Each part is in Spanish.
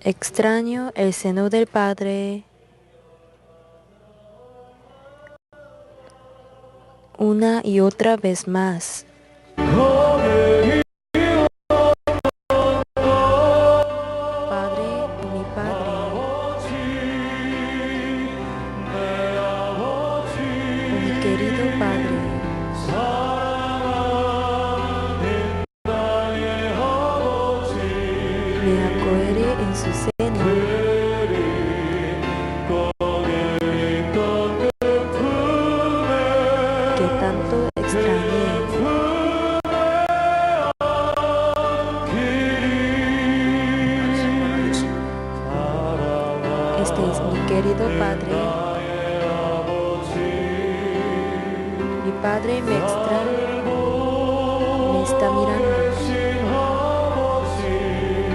Extraño el seno del Padre una y otra vez más. Padre, mi Padre, oh mi querido Padre, me acogeré en su seno, que tanto extrañé. Este es mi querido Padre. Mi Padre me extraña, me está mirando.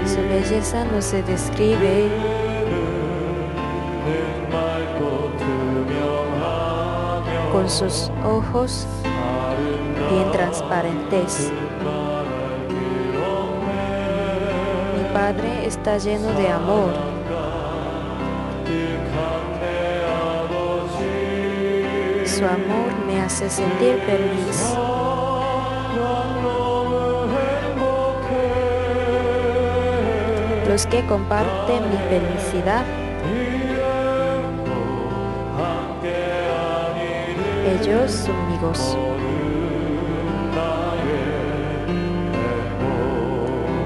Su belleza no se describe. Con sus ojos bien transparentes. Mi Padre está lleno de amor. Su amor me hace sentir feliz. Los que comparten mi felicidad, ellos son mi gozo.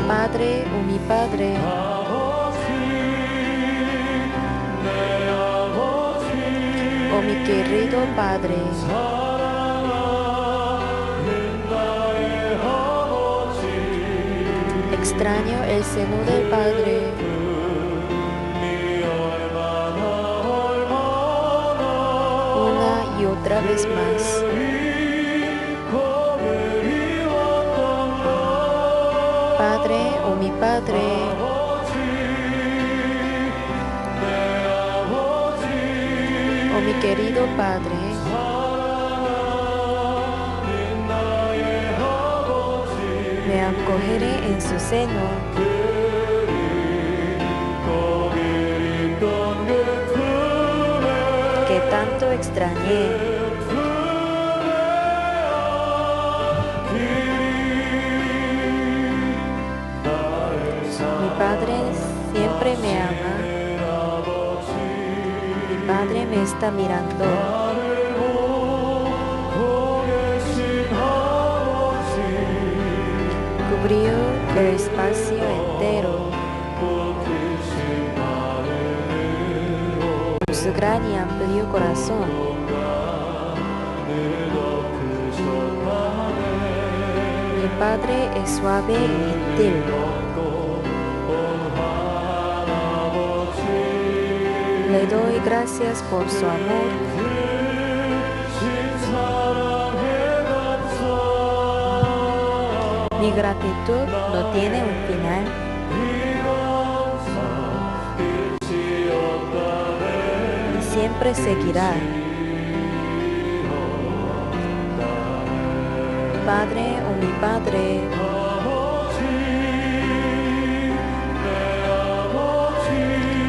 Padre, oh mi Padre, oh mi querido Padre, extraño el seno del Padre una y otra vez más. Padre, oh mi Padre, oh mi querido Padre, me acogeré en su seno, que tanto extrañé. Mi Padre siempre me ama. Mi Padre me está mirando. Cubrió el espacio entero con su gran y amplio corazón. Mi Padre es suave y gentil. Le doy gracias por su amor. Mi gratitud no tiene un final. Y siempre seguirá. Padre, oh mi Padre,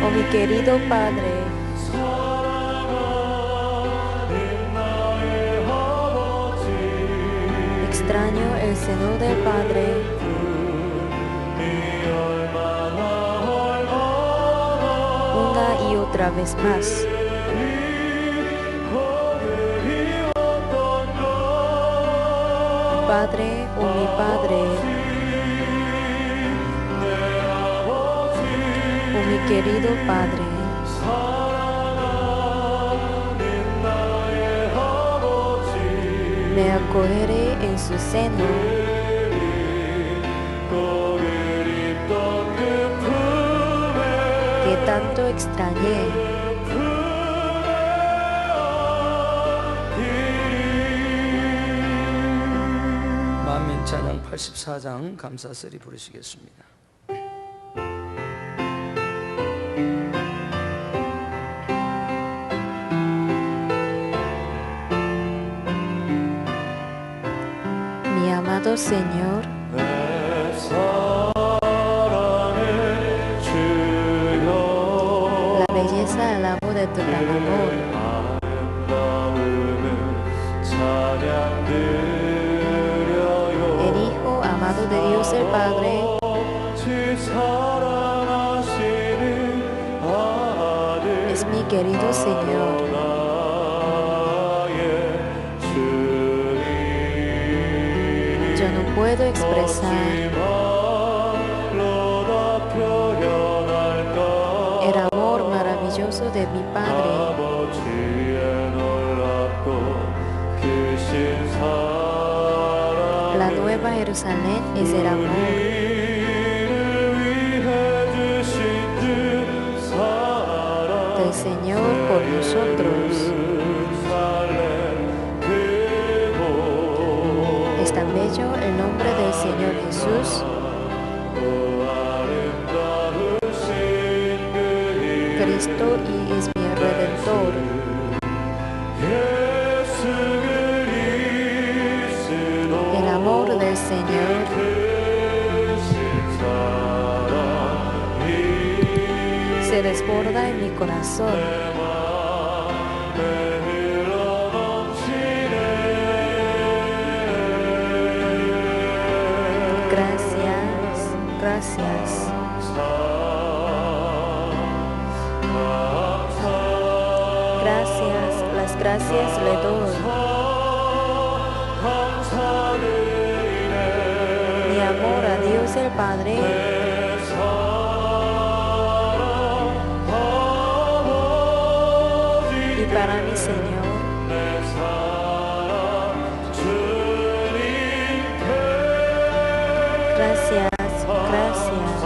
oh mi querido Padre, extraño el seno del Padre una y otra vez más. Padre, oh mi Padre, oh mi querido Padre, me acogeré en su seno, que tanto extrañé. 찬양 84장 감사소리 부르시겠습니다. Mi amado Señor, cabeza al amo de tu gran amor. El Hijo amado de Dios el Padre, es mi querido Señor. Yo no puedo expresar el amor maravilloso de mi Padre. La nueva Jerusalén es el amor del Señor por nosotros. Es tan bello el nombre del Señor Jesús. Cristo y es mi Redentor. El amor del Señor se desborda en mi corazón. Gracias, gracias. Gracias, las gracias le doy. Mi amor a Dios el Padre y para mi Señor. Gracias, gracias.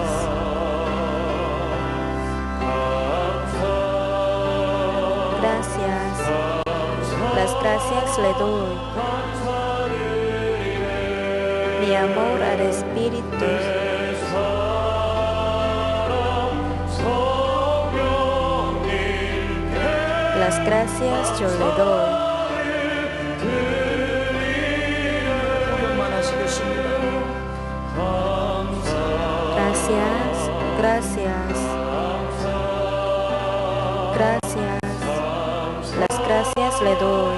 Gracias, las gracias le doy. Mi amor al Espíritu. Las gracias yo le doy. Gracias, gracias. Gracias. Las gracias le doy.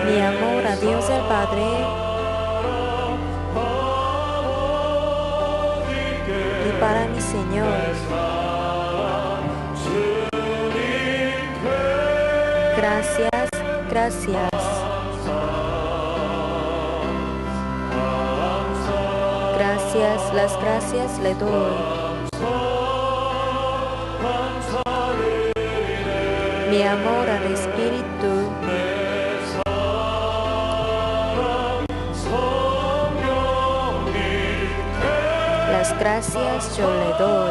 Mi amor a Dios el Padre y para mi Señor. Gracias, gracias. Gracias, las gracias le doy. Mi amor al Espíritu. Las gracias yo le doy.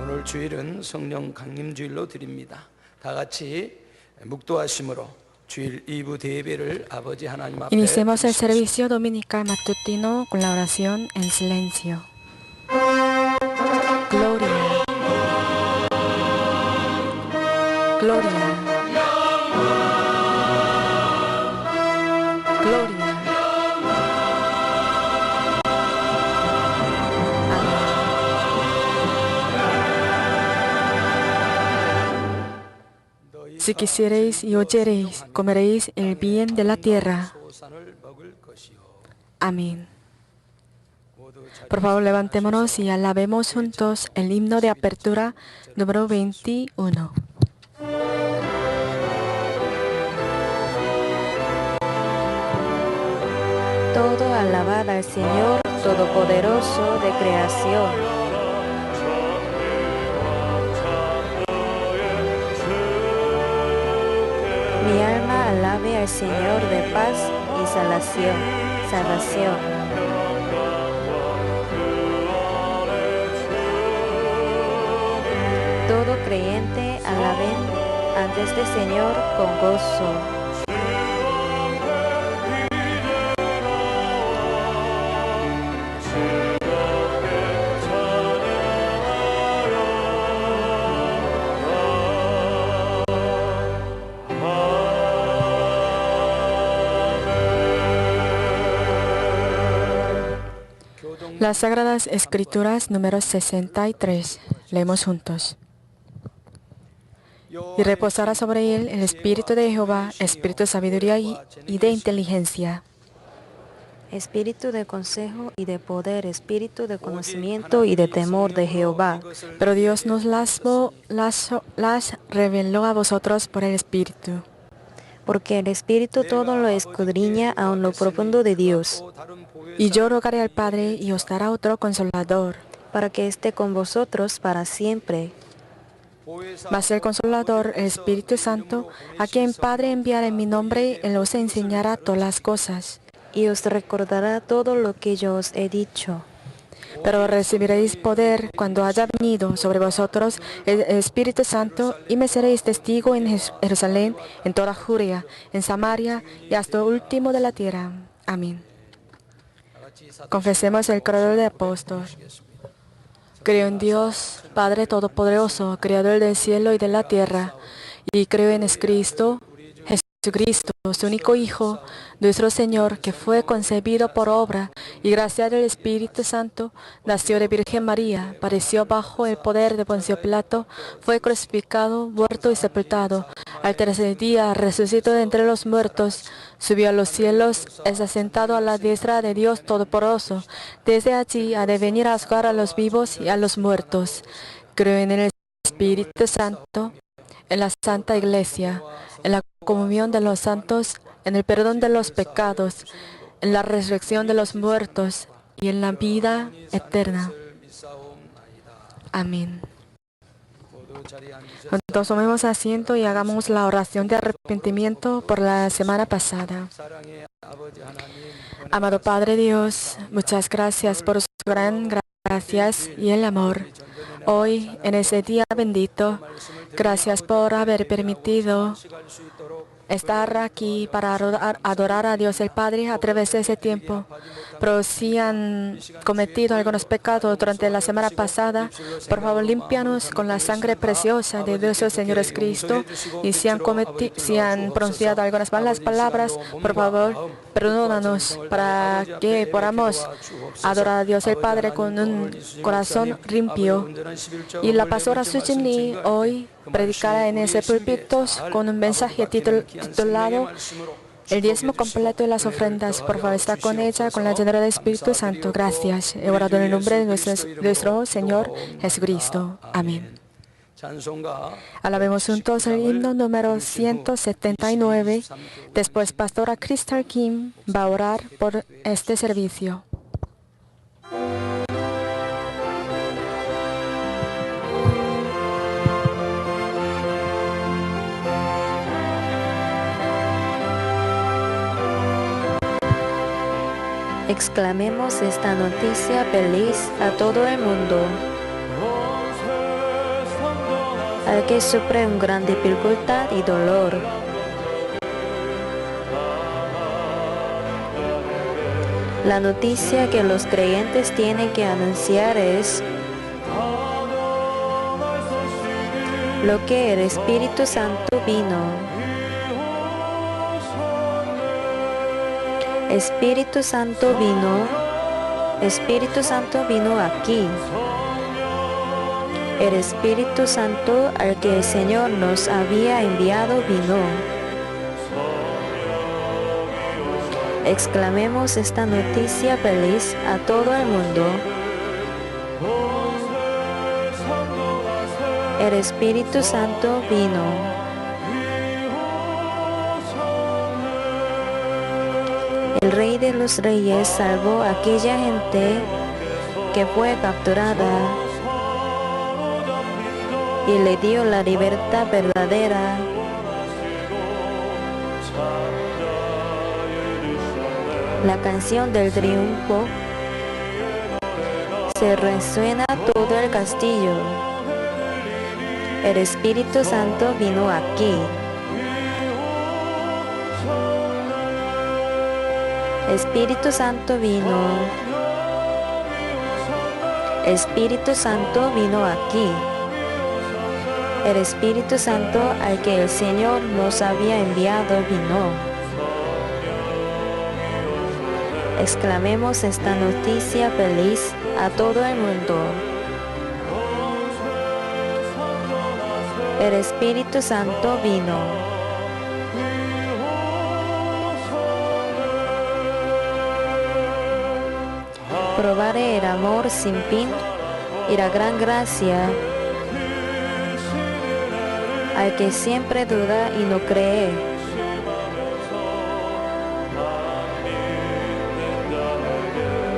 오늘 주일은 성령 강림 주일로 드립니다. 다 같이 묵도하심으로 주일 2부 대예배를 아버지 하나님 앞에 Iniciemos el servicio dominical matutino con la oración en silencio. Gloria. Gloria. Gloria. Si quisiereis y oyereis, comeréis el bien de la tierra. Amén. Por favor, levantémonos y alabemos juntos el himno de apertura número 21. Todo alabad al Señor Todopoderoso de creación. Mi alma alabe al Señor de paz y salvación. Todo creyente alaben antes del Señor con gozo. Las Sagradas Escrituras número 63. Leemos juntos. Y reposará sobre él el Espíritu de Jehová, Espíritu de sabiduría y de inteligencia. Espíritu de consejo y de poder, espíritu de conocimiento y de temor de Jehová. Pero Dios nos las reveló a vosotros por el Espíritu. Porque el Espíritu todo lo escudriña aun lo profundo de Dios, Y yo rogaré al Padre y os dará otro Consolador. para que esté con vosotros para siempre. Mas el Consolador, el Espíritu Santo, a quien Padre enviará en mi nombre, Él os enseñará todas las cosas. Y os recordará todo lo que yo os he dicho. Pero recibiréis poder cuando haya venido sobre vosotros el Espíritu Santo, y me seréis testigo en Jerusalén, en toda Judea, en Samaria y hasta lo último de la tierra. Amén. Confesemos el credo del apóstol. Creo en Dios, Padre Todopoderoso, Creador del cielo y de la tierra, y creo en Jesucristo, su único Hijo, nuestro Señor, que fue concebido por obra y gracia del Espíritu Santo, nació de Virgen María, padeció bajo el poder de Poncio Pilato, fue crucificado, muerto y sepultado. Al tercer día resucitó de entre los muertos, subió a los cielos, es asentado a la diestra de Dios Todopoderoso. Desde allí ha de venir a juzgar a los vivos y a los muertos. Creo en el Espíritu Santo, en la Santa Iglesia, en la comunión de los santos, en el perdón de los pecados, en la resurrección de los muertos y en la vida eterna. Amén. Entonces tomemos asiento y hagamos la oración de arrepentimiento por la semana pasada. Amado Padre Dios, muchas gracias por su gran gracias y el amor. Hoy, en ese día bendito, gracias por haber permitido estar aquí para adorar a Dios el Padre a través de ese tiempo. Pero si han cometido algunos pecados durante la semana pasada, por favor, límpianos con la sangre preciosa de nuestro Señor Jesucristo. Y si han pronunciado algunas malas palabras, por favor, perdónanos para que podamos adorar a Dios el Padre con un corazón limpio. Y la pastora Sujin Lee hoy predicará en ese púlpito con un mensaje titulado El diezmo completo de las ofrendas. Por favor, está con ella, con la llenura del Espíritu Santo. Gracias. He orado en el nombre de nuestro Señor Jesucristo. Amén. Alabemos juntos el himno número 179. Después, pastora Crystal Kim va a orar por este servicio. Exclamemos esta noticia feliz a todo el mundo. Al que sufre una gran dificultad y dolor. La noticia que los creyentes tienen que anunciar es lo que el Espíritu Santo vino. Espíritu Santo vino aquí. El Espíritu Santo al que el Señor nos había enviado vino. Exclamemos esta noticia feliz a todo el mundo. El Espíritu Santo vino. El Rey de los Reyes salvó a aquella gente que fue capturada y le dio la libertad verdadera. La canción del triunfo se resuena todo el castillo. El Espíritu Santo vino aquí. Espíritu Santo vino. Espíritu Santo vino aquí. El Espíritu Santo al que el Señor nos había enviado vino. Exclamemos esta noticia feliz a todo el mundo. El Espíritu Santo vino. Probaré el amor sin fin y la gran gracia al que siempre duda y no cree.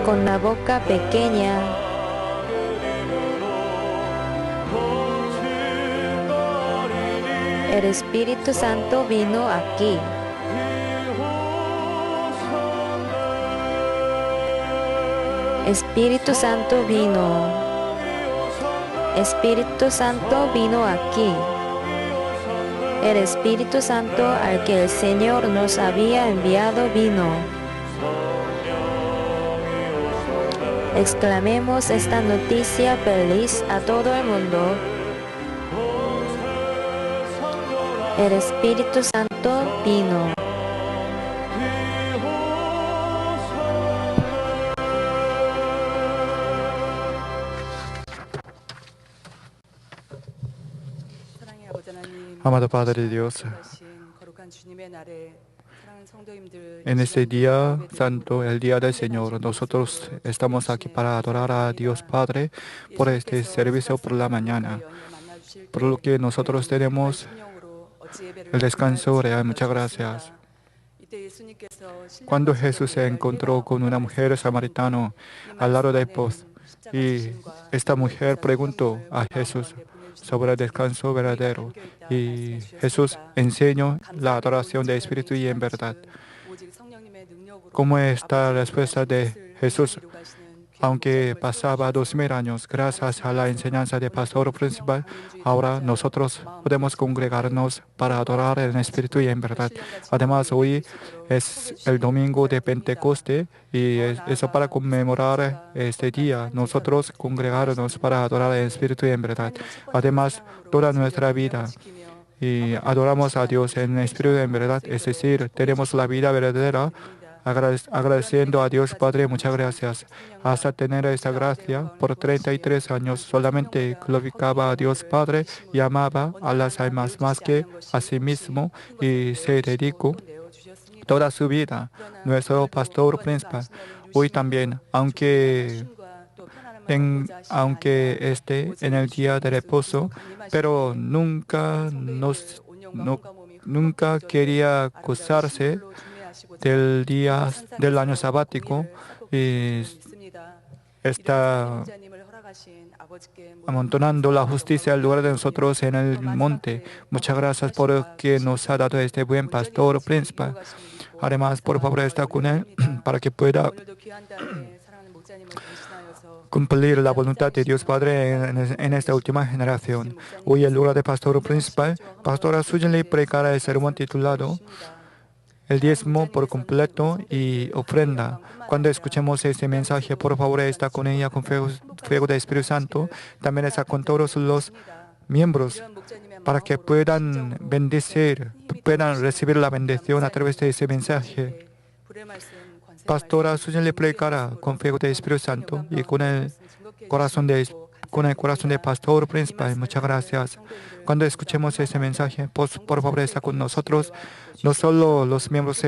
Con la boca pequeña, el Espíritu Santo vino aquí. Espíritu Santo vino. Espíritu Santo vino aquí. El Espíritu Santo al que el Señor nos había enviado vino. Exclamemos esta noticia feliz a todo el mundo. El Espíritu Santo vino. Amado Padre Dios, en este día santo, el día del Señor, nosotros estamos aquí para adorar a Dios Padre por este servicio por la mañana, por lo que nosotros tenemos el descanso real. Muchas gracias. Cuando Jesús se encontró con una mujer samaritana al lado del pozo, y esta mujer preguntó a Jesús sobre el descanso verdadero, y Jesús enseñó la adoración del Espíritu y en verdad. ¿Cómo está la respuesta de Jesús? Aunque pasaba 2000 años, gracias a la enseñanza del pastor principal, ahora nosotros podemos congregarnos para adorar en espíritu y en verdad. Además, hoy es el domingo de Pentecostés y eso para conmemorar este día, nosotros congregarnos para adorar en espíritu y en verdad. Además, toda nuestra vida y adoramos a Dios en espíritu y en verdad, es decir, tenemos la vida verdadera. Agradeciendo a Dios Padre, muchas gracias. Hasta tener esta gracia, por 33 años solamente glorificaba a Dios Padre y amaba a las almas más que a sí mismo y se dedicó toda su vida. Nuestro pastor principal, hoy también, aunque esté en el día de reposo, pero nunca quería gozarse del año sabático y está amontonando la justicia al lugar de nosotros en el monte. Muchas gracias por que nos ha dado este buen pastor principal. Además, por favor, está con él para que pueda cumplir la voluntad de Dios Padre en esta última generación. Hoy, en lugar de pastor principal, pastora Susan Lee predicará el sermón titulado El diezmo por completo y ofrenda. Cuando escuchemos este mensaje, por favor, está con ella con fuego del Espíritu Santo. También está con todos los miembros para que puedan recibir la bendición a través de ese mensaje. Pastora Susan le predicará con fuego del Espíritu Santo y con el corazón del pastor principal. Muchas gracias. Cuando escuchemos este mensaje, por favor, está con nosotros, no solo los miembros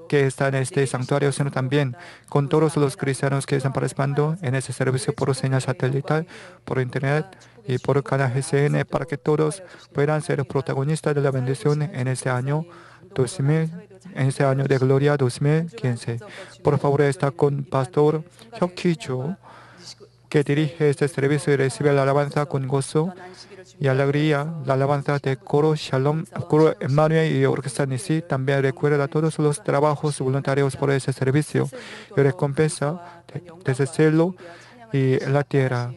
que están en este santuario, sino también con todos los cristianos que están participando en este servicio por señal satelital, por internet y por canal GCN, para que todos puedan ser protagonistas de la bendición en este año 2000, en este año de gloria 2015. Por favor, está con Pastor Hyuk-Ki-Cho, que dirige este servicio y recibe la alabanza con gozo y alegría. La alabanza de coro Shalom, coro Emmanuel y orquesta Nisi también recuerda todos los trabajos voluntarios por ese servicio y recompensa desde el cielo y en la tierra.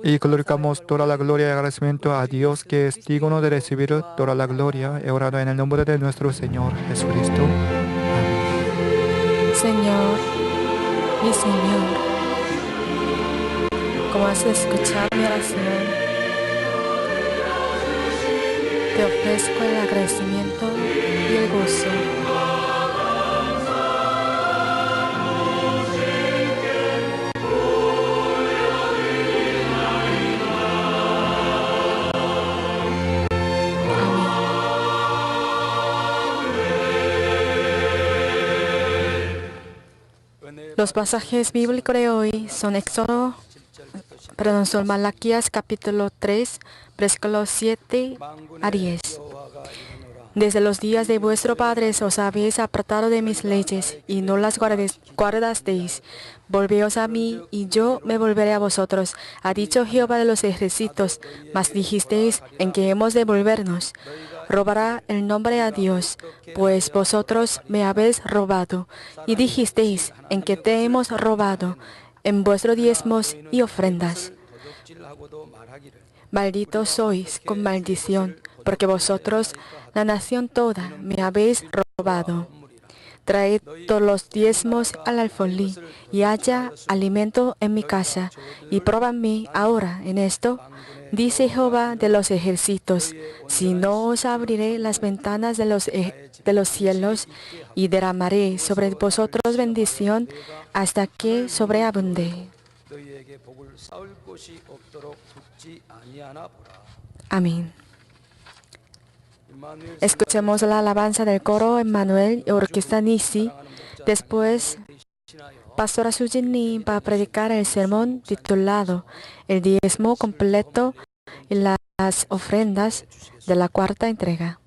Y glorificamos toda la gloria y agradecimiento a Dios, que es digno de recibir toda la gloria. He orado en el nombre de nuestro Señor Jesucristo. Amén. Señor, mi Señor, como has escuchado mi oración, te ofrezco el agradecimiento y el gozo. Los pasajes bíblicos de hoy son son Malaquías capítulo 3, versículos 7 a 10. Desde los días de vuestros padres os habéis apartado de mis leyes y no las guardasteis. Volveos a mí y yo me volveré a vosotros, ha dicho Jehová de los ejércitos. Mas dijisteis, ¿en qué hemos de volvernos? Robará el nombre a Dios, pues vosotros me habéis robado. Y dijisteis, ¿en qué te hemos robado? En vuestros diezmos y ofrendas. Malditos sois con maldición, porque vosotros, la nación toda, me habéis robado. Traed todos los diezmos al alfolí, y haya alimento en mi casa, y próbame ahora en esto, dice Jehová de los ejércitos, si no os abriré las ventanas de los cielos, y derramaré sobre vosotros bendición hasta que sobreabunde. Amén. Escuchemos la alabanza del coro Emmanuel y Orquesta Nisi. Después, Pastora Sujin va a predicar el sermón titulado El diezmo completo y las ofrendas de la cuarta entrega.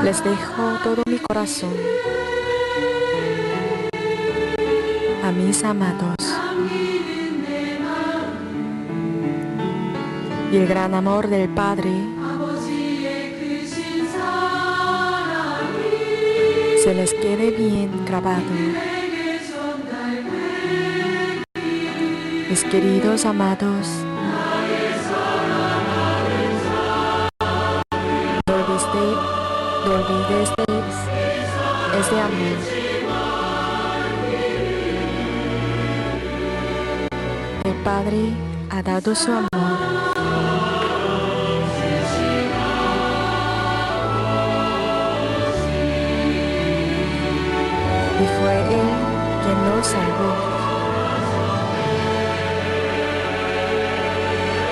Les dejo todo mi corazón a mis amados. Y el gran amor del Padre se les quede bien grabado. Mis queridos amados, no olvides este amor. El Padre ha dado su amor. Y fue Él quien nos salvó.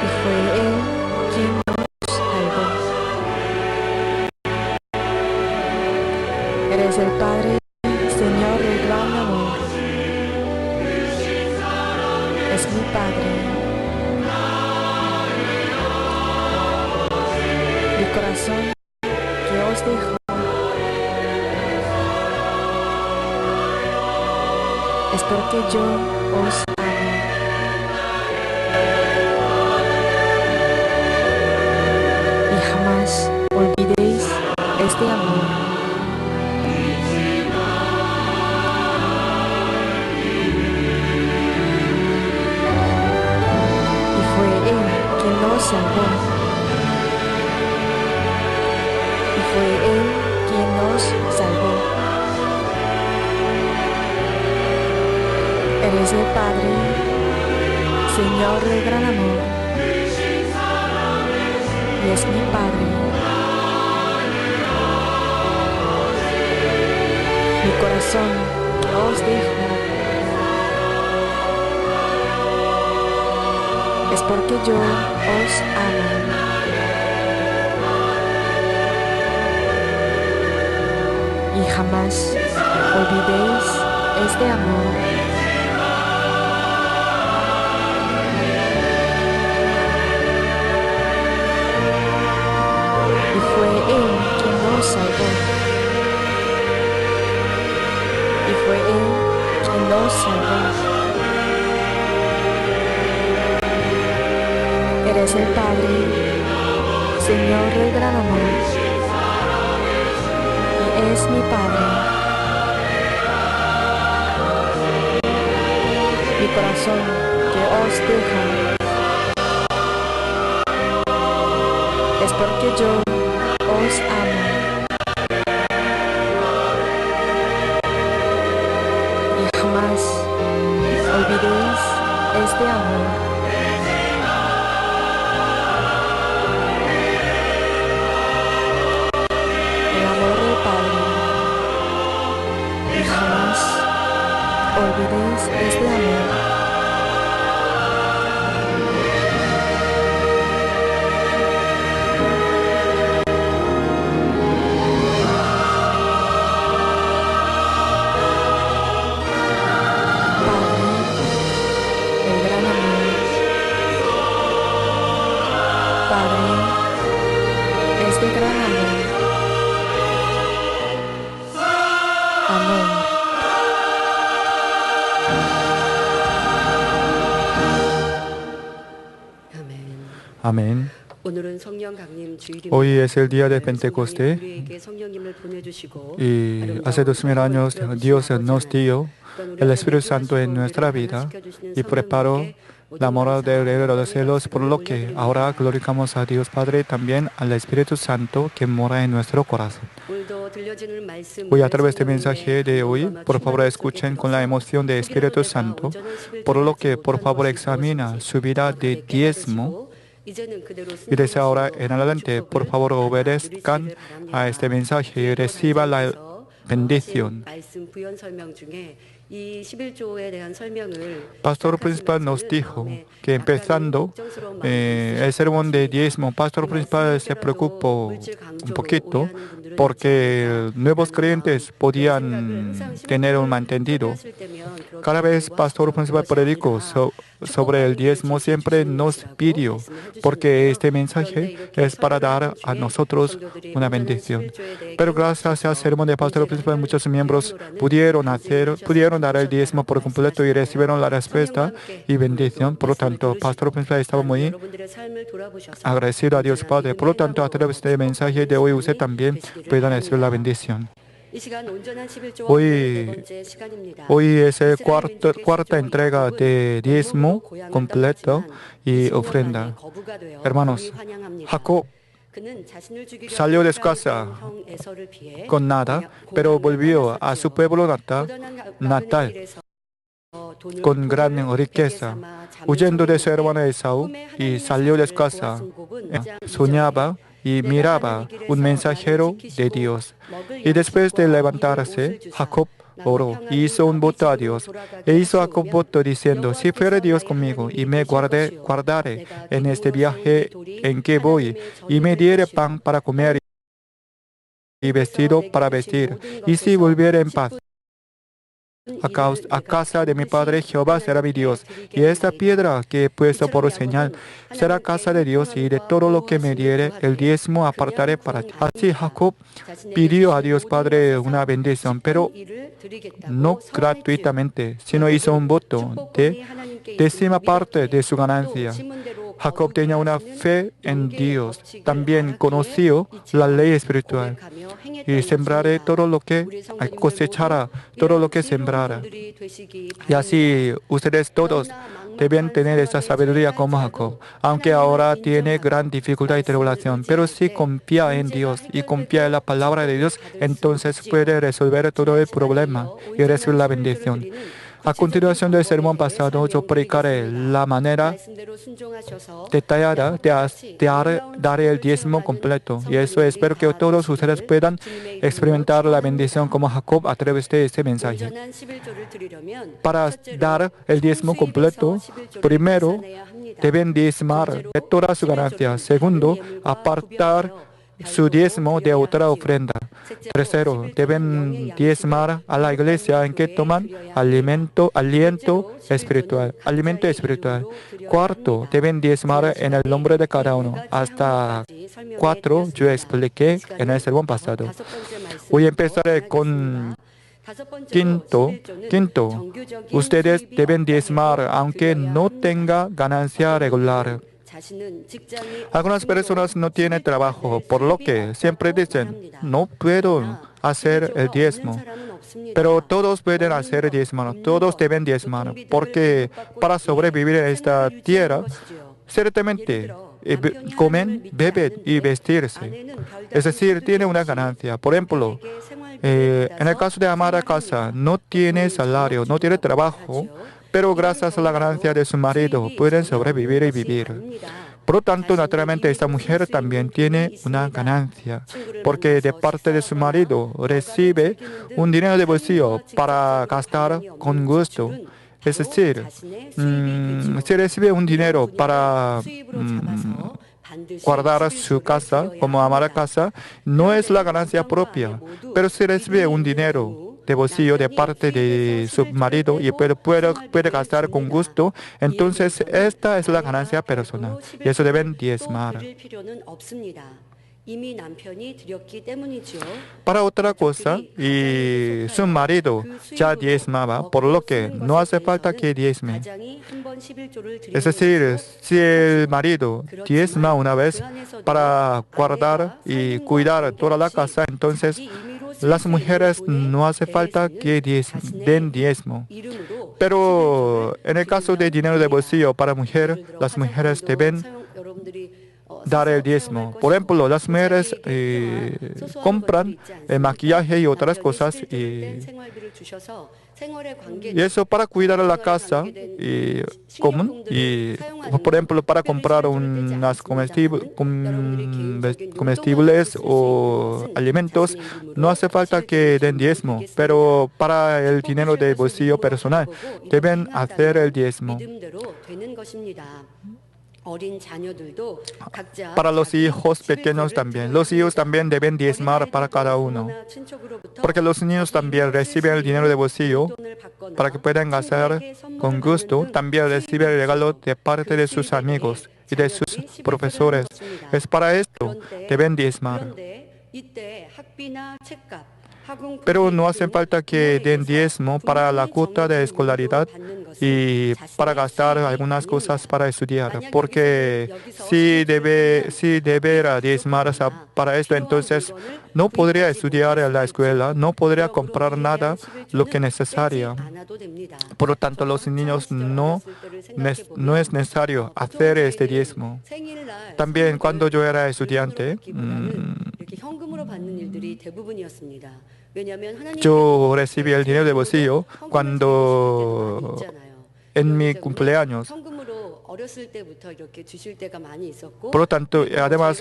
Y fue Él quien nos salvó. Eres el Padre, Señor del gran amor. Es mi Padre. Mi corazón que os dejo es porque yo os amo. Y jamás olvidéis este amor. Nos salvó. Y fue Él quien nos salvó. Eres el Padre, Señor del gran amor. Y es mi Padre. Mi corazón que os dejo es porque yo os amo. Y jamás olvidéis este amor. Y fue Él quien nos salvó. Y fue Él quien nos salvó. Eres el Padre, Señor del gran amor, y es mi Padre. Mi corazón que os dejo es porque yo os amo. Y jamás olvidéis este amor. jamás olvidéis este amor. Amén. Hoy es el día de Pentecostés y hace 2000 años Dios nos dio el Espíritu Santo en nuestra vida y preparó la morada del Rey de los cielos, por lo que ahora glorificamos a Dios Padre y también al Espíritu Santo que mora en nuestro corazón. Hoy a través del mensaje de hoy, por favor escuchen con la emoción del Espíritu Santo, por lo que por favor examina su vida de diezmo. Y desde ahora en adelante, por favor, obedezcan a este mensaje y reciban la bendición. Pastor principal nos dijo que empezando el sermón de diezmo, Pastor principal se preocupó un poquito porque nuevos creyentes podían tener un malentendido. Cada vez Pastor principal predicó sobre el diezmo, siempre nos pidió, porque este mensaje es para dar a nosotros una bendición. Pero gracias al sermón de Pastor principal, muchos miembros pudieron dar el diezmo por completo y recibieron la respuesta y bendición. Por lo tanto, Pastor principal estaba muy agradecido a Dios Padre. Por lo tanto, a través del mensaje de hoy, usted también puede recibir la bendición. Hoy es la cuarta entrega de diezmo completo y ofrenda. Hermanos, Jacob salió de su casa con nada, pero volvió a su pueblo natal con gran riqueza, huyendo de su hermano Esaú, y salió de su casa. Soñaba y miraba un mensajero de Dios. Y después de levantarse, Jacob oró y hizo un voto a Dios. E hizo Jacob voto diciendo: si fuera Dios conmigo y me guardare en este viaje en que voy, y me diere pan para comer y vestido para vestir, y si volviere en paz a casa de mi padre, Jehová será mi Dios, y esta piedra que he puesto por señal será casa de Dios, y de todo lo que me diere el diezmo apartaré para ti. Así Jacob pidió a Dios Padre una bendición, pero no gratuitamente, sino hizo un voto de décima parte de su ganancia. Jacob tenía una fe en Dios. También conoció la ley espiritual. Y sembraré todo lo que cosechará, todo lo que sembrara. Y así ustedes todos deben tener esa sabiduría como Jacob, aunque ahora tiene gran dificultad y tribulación. Pero si confía en Dios y confía en la palabra de Dios, entonces puede resolver todo el problema y recibir la bendición. A continuación del sermón pasado, yo predicaré la manera detallada de dar el diezmo completo. Y eso espero que todos ustedes puedan experimentar la bendición como Jacob a través de este mensaje. Para dar el diezmo completo, primero deben diezmar de toda su ganancia. Segundo, apartar su diezmo de otra ofrenda. Tercero, deben diezmar a la iglesia en que toman alimento espiritual. Cuarto, deben diezmar en el nombre de cada uno. Hasta 4 yo expliqué en el sermón pasado. Hoy empezaré con quinto, ustedes deben diezmar aunque no tenga ganancia regular. Algunas personas no tienen trabajo, por lo que siempre dicen: no puedo hacer el diezmo. Pero todos pueden hacer el diezmo, todos deben diezmar, porque para sobrevivir en esta tierra, ciertamente comen, beben y vestirse. Es decir, tiene una ganancia. Por ejemplo, en el caso de ama de casa, no tiene salario, no tiene trabajo, pero gracias a la ganancia de su marido pueden sobrevivir y vivir. Por lo tanto, naturalmente, esta mujer también tiene una ganancia, porque de parte de su marido recibe un dinero de bolsillo para gastar con gusto. Es decir, si recibe un dinero para guardar su casa, como amar casa, no es la ganancia propia, pero si recibe un dinero de bolsillo de parte de su marido y puede gastar con gusto, entonces esta es la ganancia personal y eso deben diezmar. Para otra cosa, y su marido ya diezmaba, por lo que no hace falta que diezme. Es decir, si el marido diezma una vez para guardar y cuidar toda la casa, entonces las mujeres no hace falta que den diezmo. Pero en el caso de dinero de bolsillo para mujer, las mujeres deben dar el diezmo. Por ejemplo, las mujeres compran maquillaje y otras cosas y eso para cuidar la casa común y por ejemplo para comprar unas comestibles o alimentos no hace falta que den diezmo, pero para el dinero de bolsillo personal deben hacer el diezmo. Para los hijos pequeños también. Los hijos también deben diezmar para cada uno. Porque los niños también reciben el dinero de bolsillo para que puedan gastar con gusto. También reciben el regalo de parte de sus amigos y de sus profesores. Es para esto deben diezmar. Pero no hace falta que den diezmo para la cuota de escolaridad y para gastar algunas cosas para estudiar. Porque si deberá diezmar para esto, entonces no podría estudiar en la escuela, no podría comprar nada lo que necesario. Por lo tanto, los niños no es necesario hacer este diezmo. También cuando yo era estudiante, yo recibí el dinero de bolsillo cuando en mi cumpleaños. Por lo tanto, además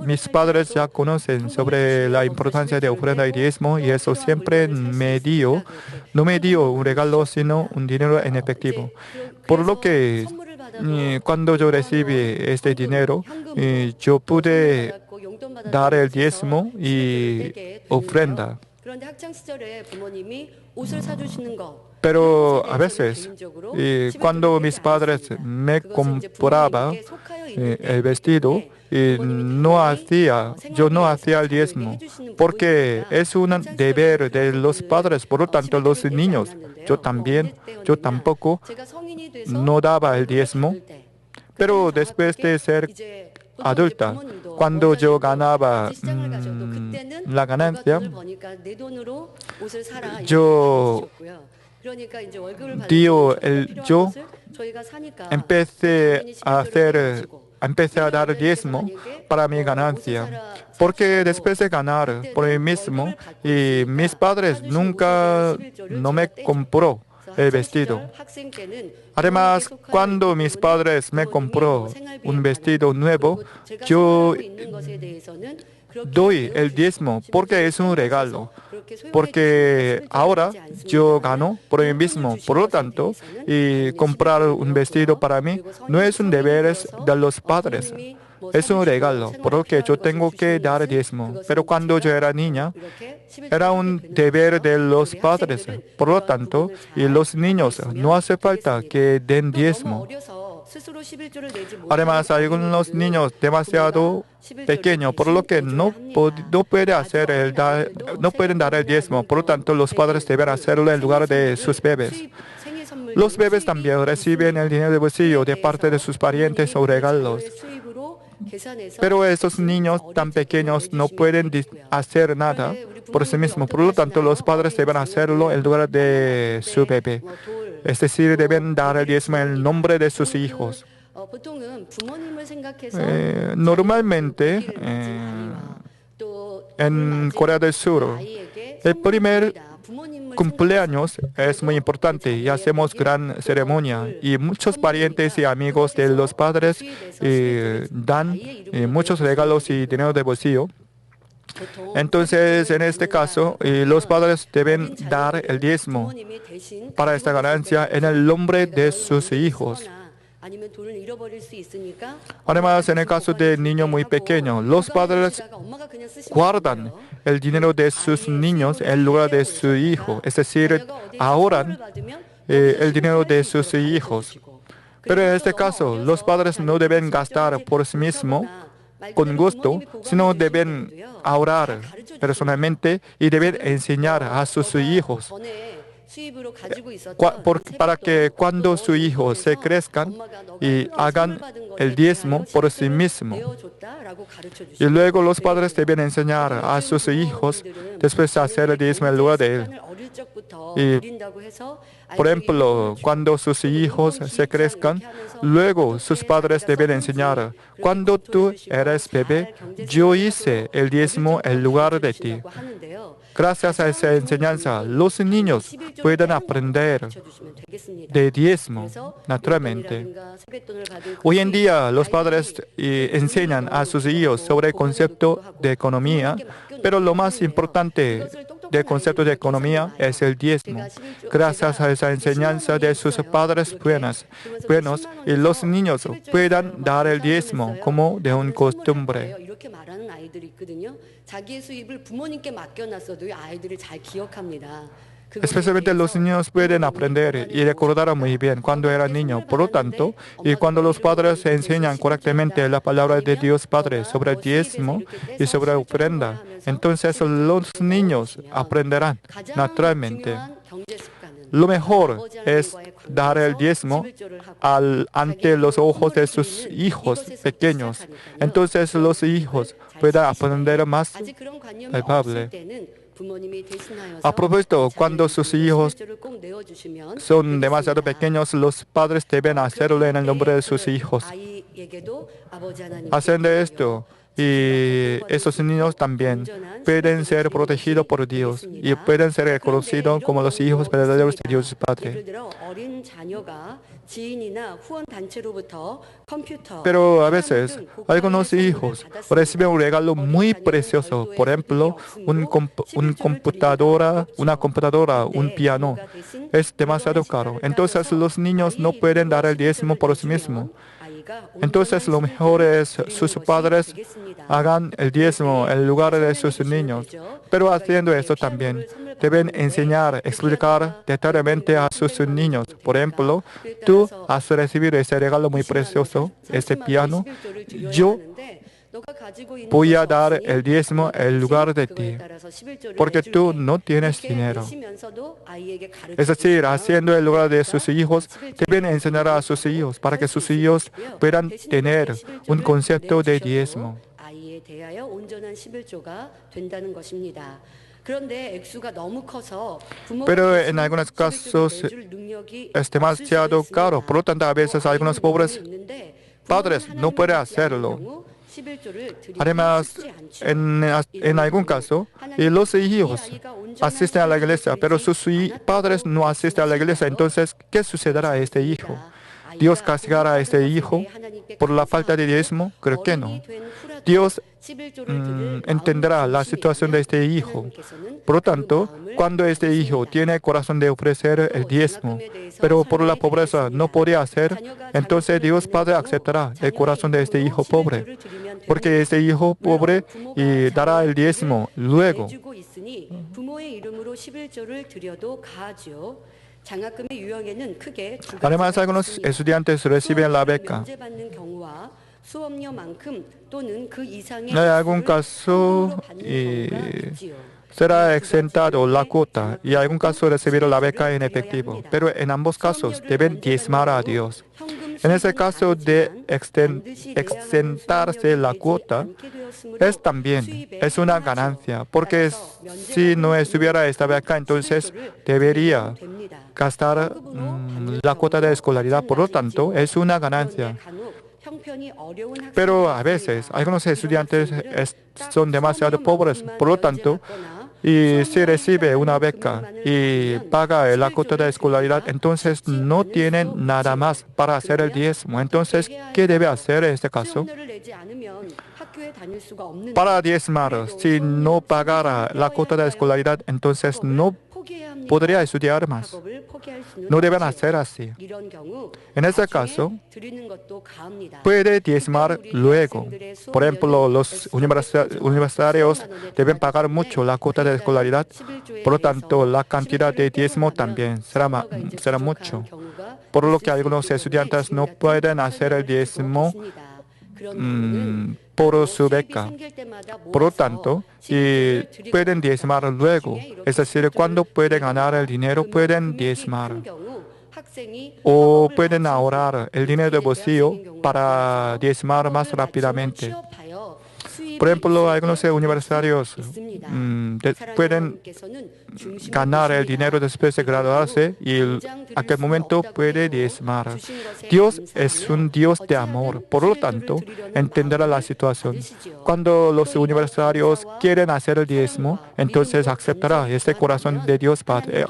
mis padres ya conocen sobre la importancia de ofrenda y diezmo y eso siempre no me dio un regalo, sino un dinero en efectivo. Por lo que cuando yo recibí este dinero, yo pude dar el diezmo y ofrenda. Pero a veces, cuando mis padres me compraban el vestido, yo no hacía el diezmo, porque es un deber de los padres, por lo tanto los niños, yo tampoco no daba el diezmo, pero después de ser adulta, cuando yo ganaba la ganancia, yo empecé a dar diezmo para mi ganancia, porque después de ganar por mí mismo, y mis padres nunca no me compró el vestido. Además, cuando mis padres me compró un vestido nuevo, yo doy el diezmo porque es un regalo. Porque ahora yo gano por mí mismo. Por lo tanto, y comprar un vestido para mí no es un deber de los padres. Es un regalo, por lo que yo tengo que dar diezmo. Pero cuando yo era niña, era un deber de los padres. Por lo tanto, y los niños no hace falta que den diezmo. Además, algunos niños demasiado pequeños, por lo que no pueden dar el diezmo. Por lo tanto, los padres deben hacerlo en lugar de sus bebés. Los bebés también reciben el dinero de bolsillo de parte de sus parientes o regalos. Pero estos niños tan pequeños no pueden hacer nada por sí mismos. Por lo tanto, los padres deben hacerlo en lugar de su bebé. Es decir, deben dar el diezmo en el nombre de sus hijos. Normalmente, en Corea del Sur, el primer cumpleaños es muy importante y hacemos gran ceremonia y muchos parientes y amigos de los padres dan muchos regalos y dinero de bolsillo. Entonces, en este caso, los padres deben dar el diezmo para esta ganancia en el nombre de sus hijos. Además, en el caso de niño muy pequeño, los padres guardan el dinero de sus niños en lugar de su hijo, es decir, ahorran el dinero de sus hijos. Pero en este caso, los padres no deben gastar por sí mismos con gusto, sino deben ahorrar personalmente y deben enseñar a sus hijos para que cuando sus hijos se crezcan y hagan el diezmo por sí mismos. Y luego los padres deben enseñar a sus hijos después de hacer el diezmo en lugar de él. Y, por ejemplo, cuando sus hijos se crezcan, luego sus padres deben enseñar, cuando tú eres bebé, yo hice el diezmo en lugar de ti. Gracias a esa enseñanza, los niños pueden aprender de diezmo naturalmente. Hoy en día, los padres enseñan a sus hijos sobre el concepto de economía, pero lo más importante del concepto de economía es el diezmo. Gracias a esa enseñanza de sus padres buenos, y los niños puedan dar el diezmo como de una costumbre. Especialmente los niños pueden aprender y recordar muy bien cuando era niño. Por lo tanto, y cuando los padres enseñan correctamente la palabra de Dios Padre sobre el diezmo y sobre la ofrenda, entonces los niños aprenderán naturalmente. Lo mejor es dar el diezmo ante los ojos de sus hijos pequeños. Entonces los hijos puedan aprender más palpable. A propósito, cuando sus hijos son demasiado pequeños, los padres deben hacerlo en el nombre de sus hijos. Haciendo esto, y esos niños también pueden ser protegidos por Dios y pueden ser reconocidos como los hijos verdaderos de Dios Padre. Pero a veces, algunos hijos reciben un regalo muy precioso, por ejemplo, una computadora, un piano. Es demasiado caro. Entonces, los niños no pueden dar el diezmo por sí mismos. Entonces, lo mejor es que sus padres hagan el diezmo en lugar de sus niños. Pero haciendo esto también, deben enseñar, explicar detalladamente a sus niños. Por ejemplo, tú has recibido ese regalo muy precioso, este piano. Yo voy a dar el diezmo en lugar de ti, porque tú no tienes dinero. Es decir, haciendo en lugar de sus hijos, deben enseñar a sus hijos para que sus hijos puedan tener un concepto de diezmo. Pero en algunos casos es demasiado caro. Por lo tanto, a veces algunos pobres padres no pueden hacerlo. Además, en algún caso, los hijos asisten a la iglesia, pero sus padres no asisten a la iglesia. Entonces, ¿qué sucederá a este hijo? ¿Dios castigará a este hijo por la falta de diezmo? Creo que no. Dios entenderá la situación de este hijo. Por lo tanto, cuando este hijo tiene el corazón de ofrecer el diezmo, pero por la pobreza no podía hacer, entonces Dios Padre aceptará el corazón de este hijo pobre, porque este hijo pobre dará el diezmo luego. Además, algunos estudiantes reciben la beca. En algún caso será exentado la cuota y en algún caso recibirá la beca en efectivo. Pero en ambos casos deben diezmar a Dios. En ese caso de exentarse la cuota, es una ganancia, porque si no estuviera esta beca, entonces debería gastar la cuota de escolaridad. Por lo tanto, es una ganancia. Pero a veces, algunos estudiantes son demasiado pobres. Por lo tanto, Y si recibe una beca y paga la cuota de escolaridad, entonces no tienen nada más para hacer el diezmo. Entonces, ¿qué debe hacer en este caso? Para diezmar, si no pagara la cuota de escolaridad, entonces no podría estudiar más. No deben hacer así. En este caso, puede diezmar luego. Por ejemplo, los universitarios deben pagar mucho la cuota de escolaridad. Por lo tanto, la cantidad de diezmo también será mucho. Por lo que algunos estudiantes no pueden hacer el diezmo por su beca. Por lo tanto, y pueden diezmar luego. Es decir, cuando pueden ganar el dinero, pueden diezmar. O pueden ahorrar el dinero de bolsillo para diezmar más rápidamente. Por ejemplo, algunos universitarios pueden ganar el dinero después de graduarse y en aquel momento puede diezmar. Dios es un Dios de amor, por lo tanto, entenderá la situación. Cuando los universitarios quieren hacer el diezmo, entonces aceptará este corazón de Dios Padre,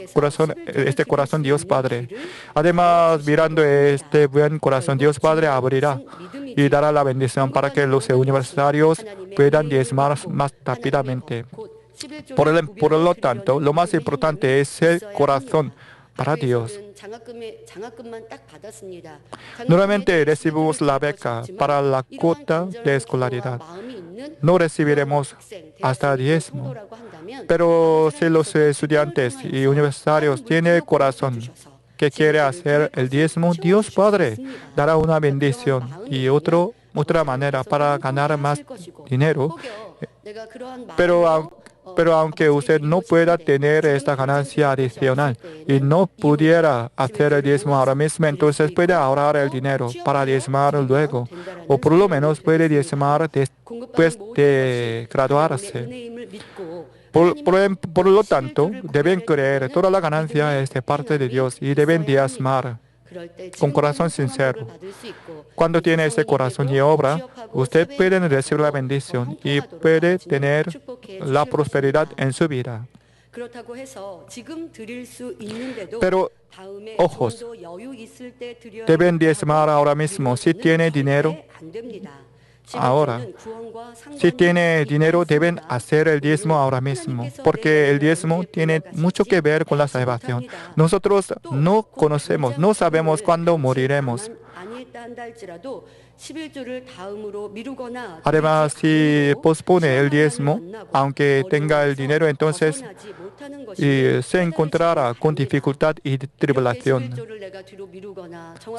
este corazón Dios Padre. Además, mirando este buen corazón, Dios Padre abrirá y dará la bendición para que los universitarios puedan diezmar más rápidamente. Por lo tanto, lo más importante es el corazón para Dios. Normalmente recibimos la beca para la cuota de escolaridad. No recibiremos hasta diezmo. Pero si los estudiantes y universitarios tienen el corazón que quiere hacer el diezmo, Dios Padre dará una bendición y otra manera para ganar más dinero. Pero aunque usted no pueda tener esta ganancia adicional y no pudiera hacer el diezmo ahora mismo, entonces puede ahorrar el dinero para diezmar luego. O por lo menos puede diezmar después de graduarse. Por lo tanto, deben creer toda la ganancia es de parte de Dios y deben diezmar con corazón sincero. Cuando tiene ese corazón y obra, usted puede recibir la bendición y puede tener la prosperidad en su vida. Pero, ojos, deben diezmar ahora mismo si tiene dinero. Ahora, si tiene dinero, deben hacer el diezmo ahora mismo, porque el diezmo tiene mucho que ver con la salvación. Nosotros no conocemos, no sabemos cuándo moriremos. Además, si pospone el diezmo, aunque tenga el dinero, entonces se encontrará con dificultad y tribulación.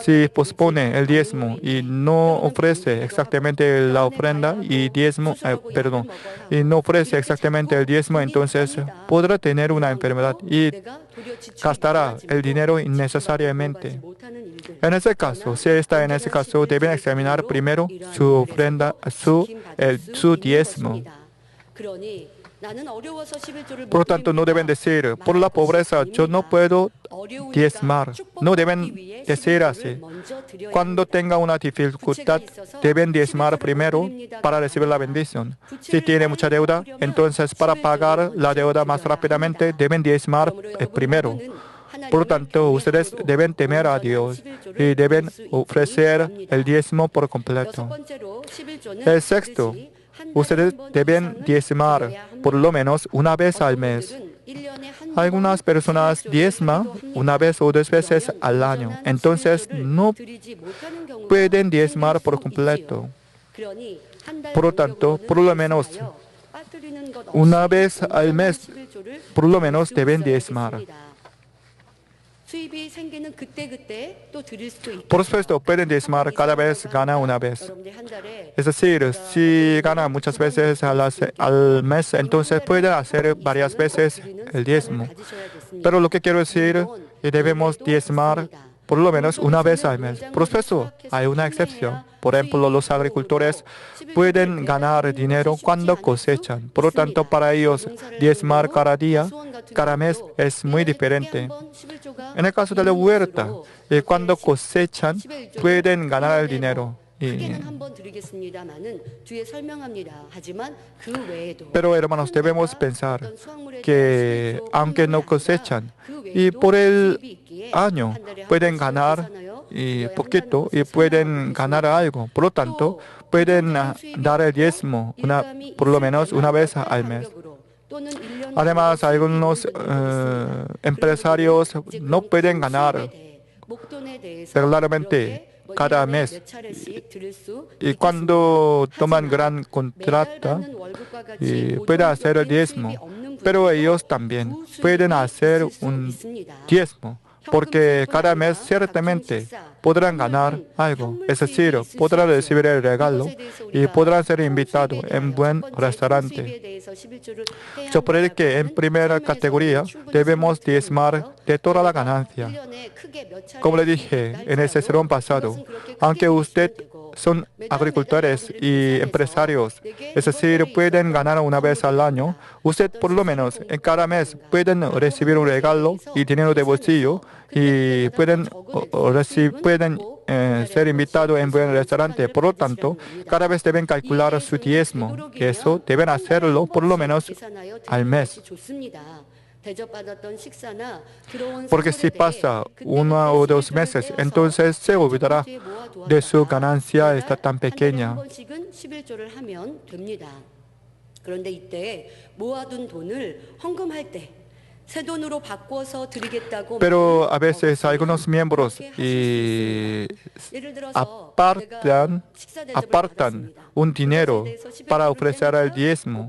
Si pospone el diezmo y no ofrece exactamente la ofrenda y no ofrece exactamente el diezmo, entonces podrá tener una enfermedad y gastará el dinero innecesariamente. En ese caso, si está en ese caso, deben examinar primero su ofrenda, su diezmo. Por lo tanto, no deben decir, por la pobreza yo no puedo diezmar. No deben decir así. Cuando tenga una dificultad, deben diezmar primero para recibir la bendición. Si tiene mucha deuda, entonces para pagar la deuda más rápidamente, deben diezmar primero. Por lo tanto, ustedes deben temer a Dios y deben ofrecer el diezmo por completo. El sexto, ustedes deben diezmar por lo menos una vez al mes. Algunas personas diezman una vez o 2 veces al año, entonces no pueden diezmar por completo. Por lo tanto, por lo menos una vez al mes, por lo menos deben diezmar. Por supuesto, pueden diezmar cada vez gana una vez. Es decir, si gana muchas veces al mes, entonces puede hacer varias veces el diezmo. Pero lo que quiero decir es que debemos diezmar por lo menos una vez al mes. Por supuesto, hay una excepción. Por ejemplo, los agricultores pueden ganar dinero cuando cosechan. Por lo tanto, para ellos, diezmar cada día, cada mes es muy diferente. En el caso de la huerta, cuando cosechan, pueden ganar el dinero. Pero hermanos, debemos pensar que aunque no cosechan, y por el año pueden ganar poquito y pueden ganar algo. Por lo tanto, pueden dar el diezmo por lo menos una vez al mes. Además, algunos empresarios no pueden ganar regularmente cada mes. Y cuando toman gran contrato, pueden hacer el diezmo. Pero ellos también pueden hacer un diezmo, porque cada mes ciertamente podrán ganar algo. Es decir, podrán recibir el regalo y podrán ser invitados en buen restaurante. Yo creo que en primera categoría debemos diezmar de toda la ganancia. Como le dije en el sermón pasado, aunque usted son agricultores y empresarios, es decir, pueden ganar una vez al año, usted por lo menos en cada mes pueden recibir un regalo y dinero de bolsillo y pueden ser invitados en buen restaurante. Por lo tanto, cada vez deben calcular su diezmo, y eso deben hacerlo por lo menos al mes. Porque si pasa 1 o 2 meses, entonces se olvidará de su ganancia está tan pequeña. Pero a veces algunos miembros apartan un dinero para ofrecer el diezmo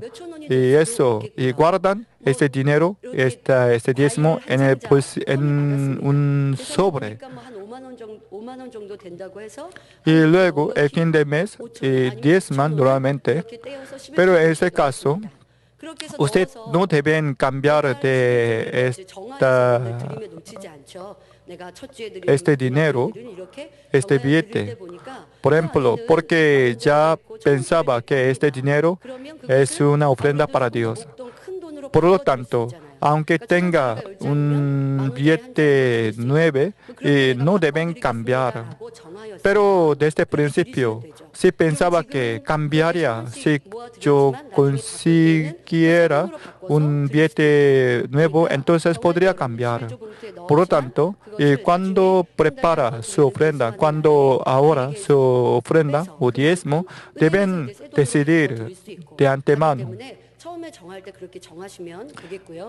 y guardan ese dinero, este diezmo en un sobre. Y luego, el fin de mes, diezman normalmente. Pero en ese caso, usted no debe cambiar de este dinero, este billete. Por ejemplo, porque ya pensaba que este dinero es una ofrenda para Dios. Por lo tanto, aunque tenga un billete nuevo, no deben cambiar. Pero desde el principio, si pensaba que cambiaría, si yo consiguiera un billete nuevo, entonces podría cambiar. Por lo tanto, cuando prepara su ofrenda, cuando ahora su ofrenda o diezmo, deben decidir de antemano.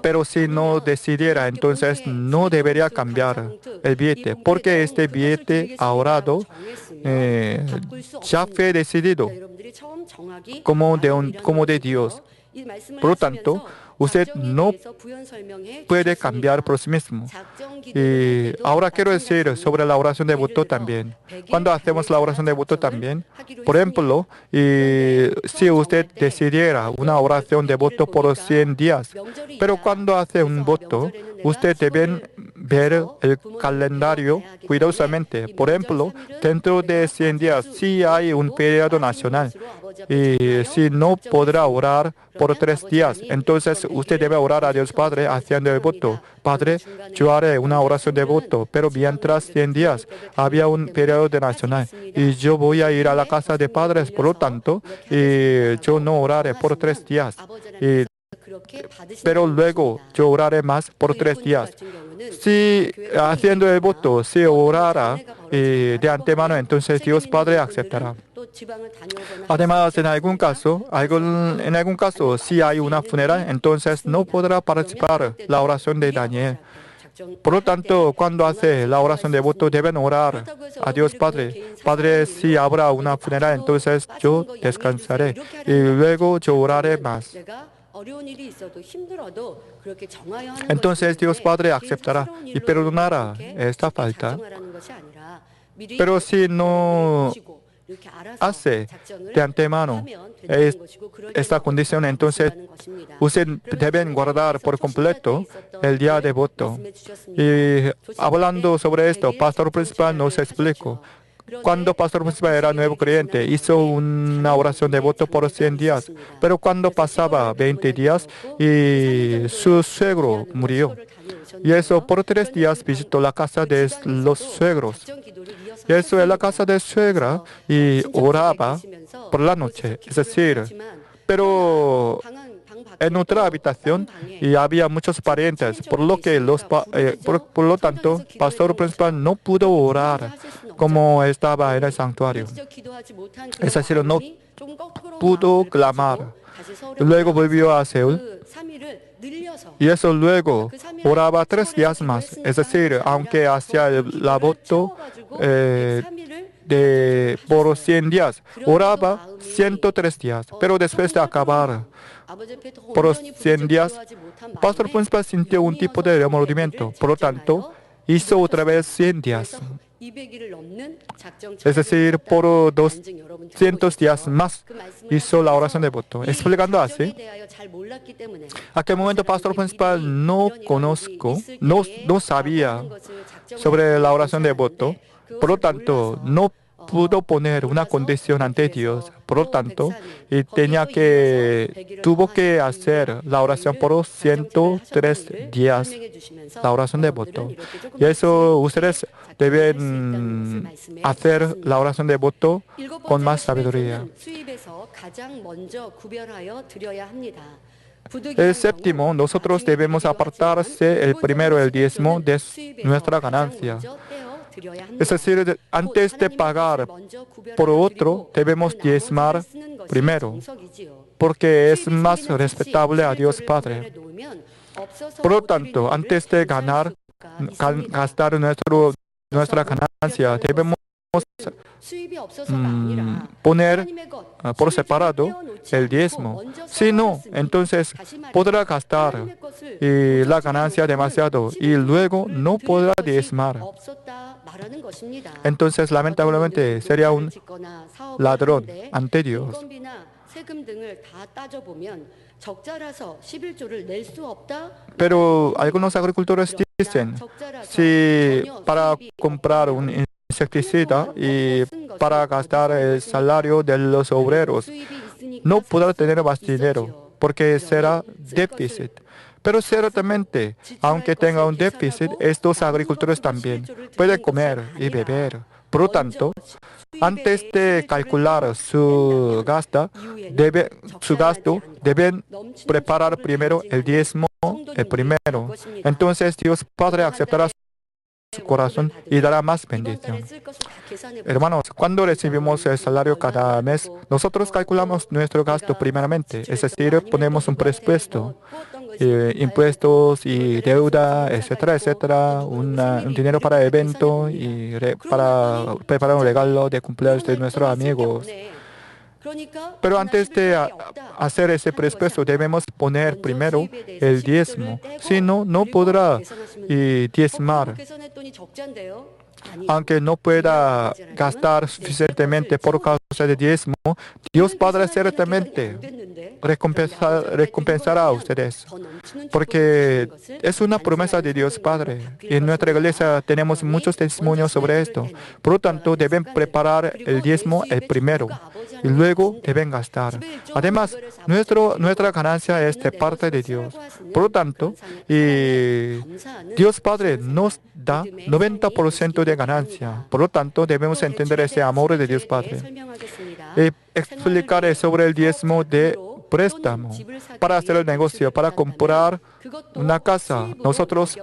Pero si no decidiera, entonces no debería cambiar el billete, porque este billete ahorrado ya fue decidido como de Dios. Por lo tanto, usted no puede cambiar por sí mismo. Y ahora quiero decir sobre la oración de voto también. Cuando hacemos la oración de voto también, por ejemplo, si usted decidiera una oración de voto por 100 días, pero cuando hace un voto, usted debe ver el calendario cuidadosamente. Por ejemplo, dentro de 100 días, si hay un periodo nacional, y si no podrá orar por 3 días, entonces usted debe orar a Dios Padre haciendo el voto. Padre, yo haré una oración de voto, pero mientras 100 días había un periodo nacional y yo voy a ir a la casa de padres, por lo tanto, yo no oraré por 3 días. Pero luego yo oraré más por 3 días. Si haciendo el voto, si orara de antemano, entonces Dios Padre aceptará. Además, en algún caso, si hay una funeral, entonces no podrá participar la oración de Daniel. Por lo tanto, cuando hace la oración de voto, deben orar a Dios Padre. Padre, si habrá una funeral, entonces yo descansaré y luego yo oraré más. Entonces Dios Padre aceptará y perdonará esta falta. Pero si no hace de antemano esta condición, entonces usted debe guardar por completo el día de voto. Y hablando sobre esto, Pastor Principal nos explicó. Cuando Pastor Principal era nuevo creyente, hizo una oración de voto por 100 días. Pero cuando pasaba 20 días, y su suegro murió. Y eso por 3 días visitó la casa de los suegros. Y eso en la casa de suegra y oraba por la noche. Es decir, pero en otra habitación y había muchos parientes, por lo que por lo tanto, pastor principal no pudo orar como estaba en el santuario. Es decir, no pudo clamar. Luego volvió a Seúl y eso luego oraba 3 días más. Es decir, aunque hacía la voto por 100 días, oraba 103 días. Pero después de acabar por los 100 días, pastor principal sintió un tipo de remordimiento. Por lo tanto, hizo otra vez 100 días. Es decir, por 200 días más hizo la oración de voto. Explicando así, a aquel momento pastor principal no sabía sobre la oración de voto. Por lo tanto, no pudo poner una condición ante Dios. Por lo tanto, tuvo que hacer la oración por 103 días, la oración de voto. Y eso ustedes deben hacer la oración de voto con más sabiduría. El séptimo, nosotros debemos apartarse el primero, el diezmo de nuestra ganancia. Es decir, antes de pagar por otro, debemos diezmar primero, porque es más respetable a Dios Padre. Por lo tanto, antes de gastar nuestra ganancia, debemos poner por separado el diezmo. Si no, entonces podrá gastar la ganancia demasiado y luego no podrá diezmar. Entonces, lamentablemente, sería un ladrón ante Dios. Pero algunos agricultores dicen, si para comprar un insecticida y para gastar el salario de los obreros, no podrá tener más dinero porque será déficit. Pero ciertamente, aunque tenga un déficit, estos agricultores también pueden comer y beber. Por lo tanto, antes de calcular su gasto, deben preparar primero el diezmo, el primero. Entonces Dios Padre aceptará su corazón y dará más bendición. Hermanos, cuando recibimos el salario cada mes, nosotros calculamos nuestro gasto primeramente, es decir, ponemos un presupuesto, impuestos y deuda, etcétera, etcétera, un dinero para evento y para preparar un regalo de cumpleaños de nuestros amigos. Pero antes de hacer ese presupuesto, debemos poner primero el diezmo. Si no, no podrá diezmar. Aunque no pueda gastar suficientemente por causa de diezmo, Dios Padre ciertamente recompensará a ustedes, porque es una promesa de Dios Padre. En nuestra iglesia tenemos muchos testimonios sobre esto. Por lo tanto, deben preparar el diezmo el primero y luego deben gastar. Además, nuestra ganancia es de parte de Dios. Por lo tanto, Dios Padre nos da 90% de ganancia. Por lo tanto, debemos entender ese amor de Dios Padre. Explicaré sobre el diezmo de préstamo para hacer el negocio, para comprar una casa. Nosotros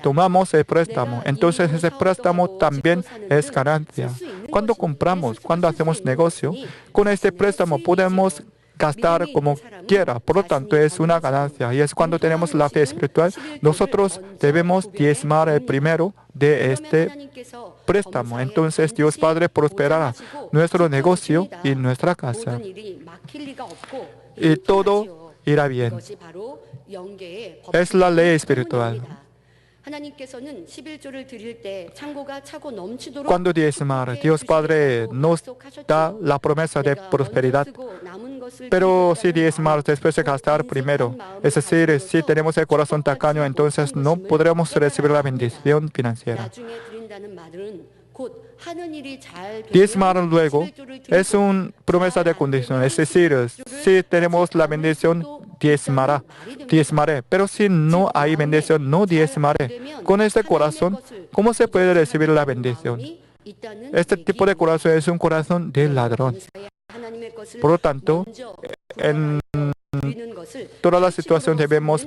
tomamos el préstamo, entonces ese préstamo también es ganancia. Cuando compramos, cuando hacemos negocio, con este préstamo podemos gastar como quiera. Por lo tanto, es una ganancia. Y es cuando tenemos la fe espiritual, nosotros debemos diezmar el primero de este préstamo. Entonces, Dios Padre prosperará nuestro negocio y nuestra casa. Y todo irá bien. Es la ley espiritual. Cuando diezmar, Dios Padre nos da la promesa de prosperidad. Pero si diezmar después de gastar primero, es decir, si tenemos el corazón tacaño, entonces no podremos recibir la bendición financiera. Diezmar luego es una promesa de condición, es decir, si tenemos la bendición, diezmaré, pero si no hay bendición, no diezmaré. Con este corazón, ¿cómo se puede recibir la bendición? Este tipo de corazón es un corazón de ladrón. Por lo tanto, en toda la situación debemos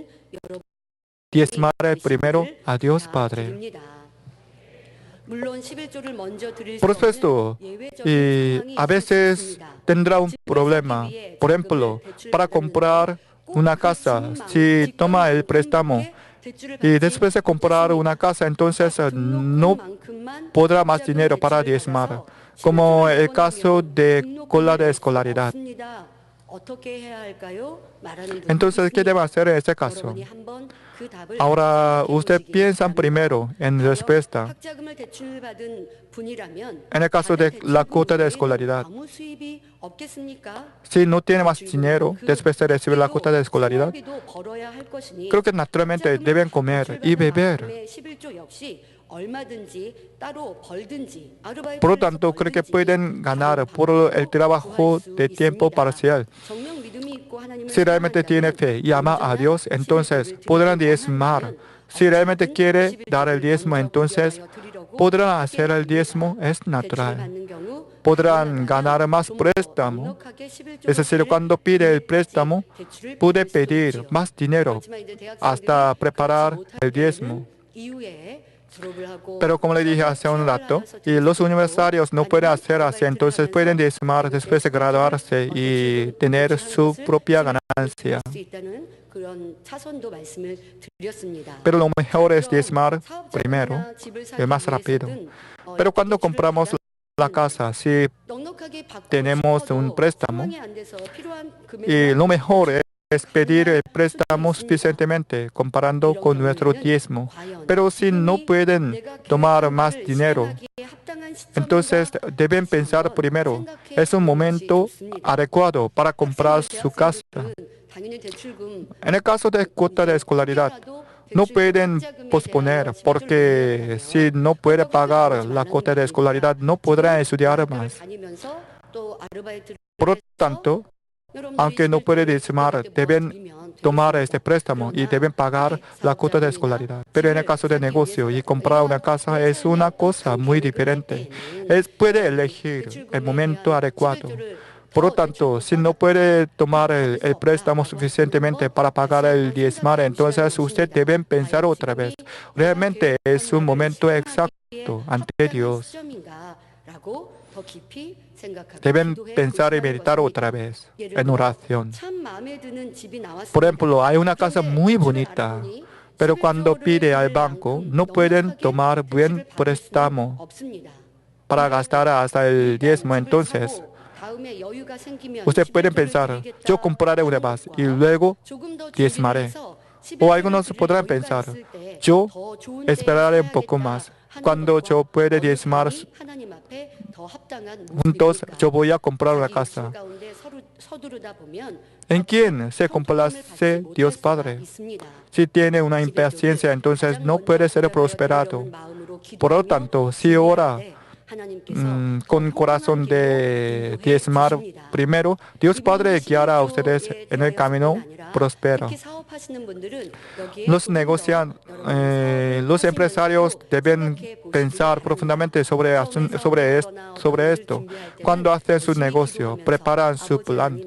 diezmar primero a Dios Padre. Por supuesto, y a veces tendrá un problema. Por ejemplo, para comprar una casa, si toma el préstamo y después de comprar una casa, entonces no podrá más dinero para diezmar, como el caso de cola de escolaridad. Entonces, ¿qué debe hacer en este caso? Ahora, usted piensa primero en respuesta. En el caso de la cuota de escolaridad, si no tiene más dinero después de recibir la cuota de escolaridad, creo que naturalmente deben comer y beber. Por lo tanto, creo que pueden ganar por el trabajo de tiempo parcial. Si realmente tiene fe y ama a Dios, entonces podrán diezmar. Si realmente quiere dar el diezmo, entonces podrán hacer el diezmo, es natural. Podrán ganar más préstamo. Es decir, cuando pide el préstamo, puede pedir más dinero hasta preparar el diezmo. Pero como le dije hace un rato, y los universitarios no pueden hacer así, entonces pueden diezmar después de graduarse y tener su propia ganancia. Pero lo mejor es diezmar primero, y más rápido. Pero cuando compramos la casa, si tenemos un préstamo, y lo mejor es pedir el préstamo suficientemente comparando con nuestro diezmo. Pero si no pueden tomar más dinero, entonces deben pensar primero, ¿es un momento adecuado para comprar su casa? En el caso de cuota de escolaridad, no pueden posponer porque si no puede pagar la cuota de escolaridad, no podrán estudiar más. Por lo tanto, aunque no puede diezmar, deben tomar este préstamo y deben pagar la cuota de escolaridad. Pero en el caso de negocio y comprar una casa es una cosa muy diferente. Puede elegir el momento adecuado. Por lo tanto, si no puede tomar el préstamo suficientemente para pagar el diezmar, entonces usted debe pensar otra vez. Realmente es un momento exacto ante Dios. Deben pensar y meditar otra vez en oración. Por ejemplo, hay una casa muy bonita, pero cuando pide al banco, no pueden tomar buen préstamo para gastar hasta el diezmo. Entonces, usted puede pensar, yo compraré una más y luego diezmaré. O algunos podrán pensar, yo esperaré un poco más. Cuando yo pueda diezmar juntos, yo voy a comprar una casa. ¿En quién se complace Dios Padre? Si tiene una impaciencia, entonces no puede ser prosperado. Por lo tanto, si ora con corazón de diezmar primero, Dios Padre guiará a ustedes en el camino próspero. Los empresarios deben pensar profundamente sobre esto. Cuando hacen su negocio, preparan su plan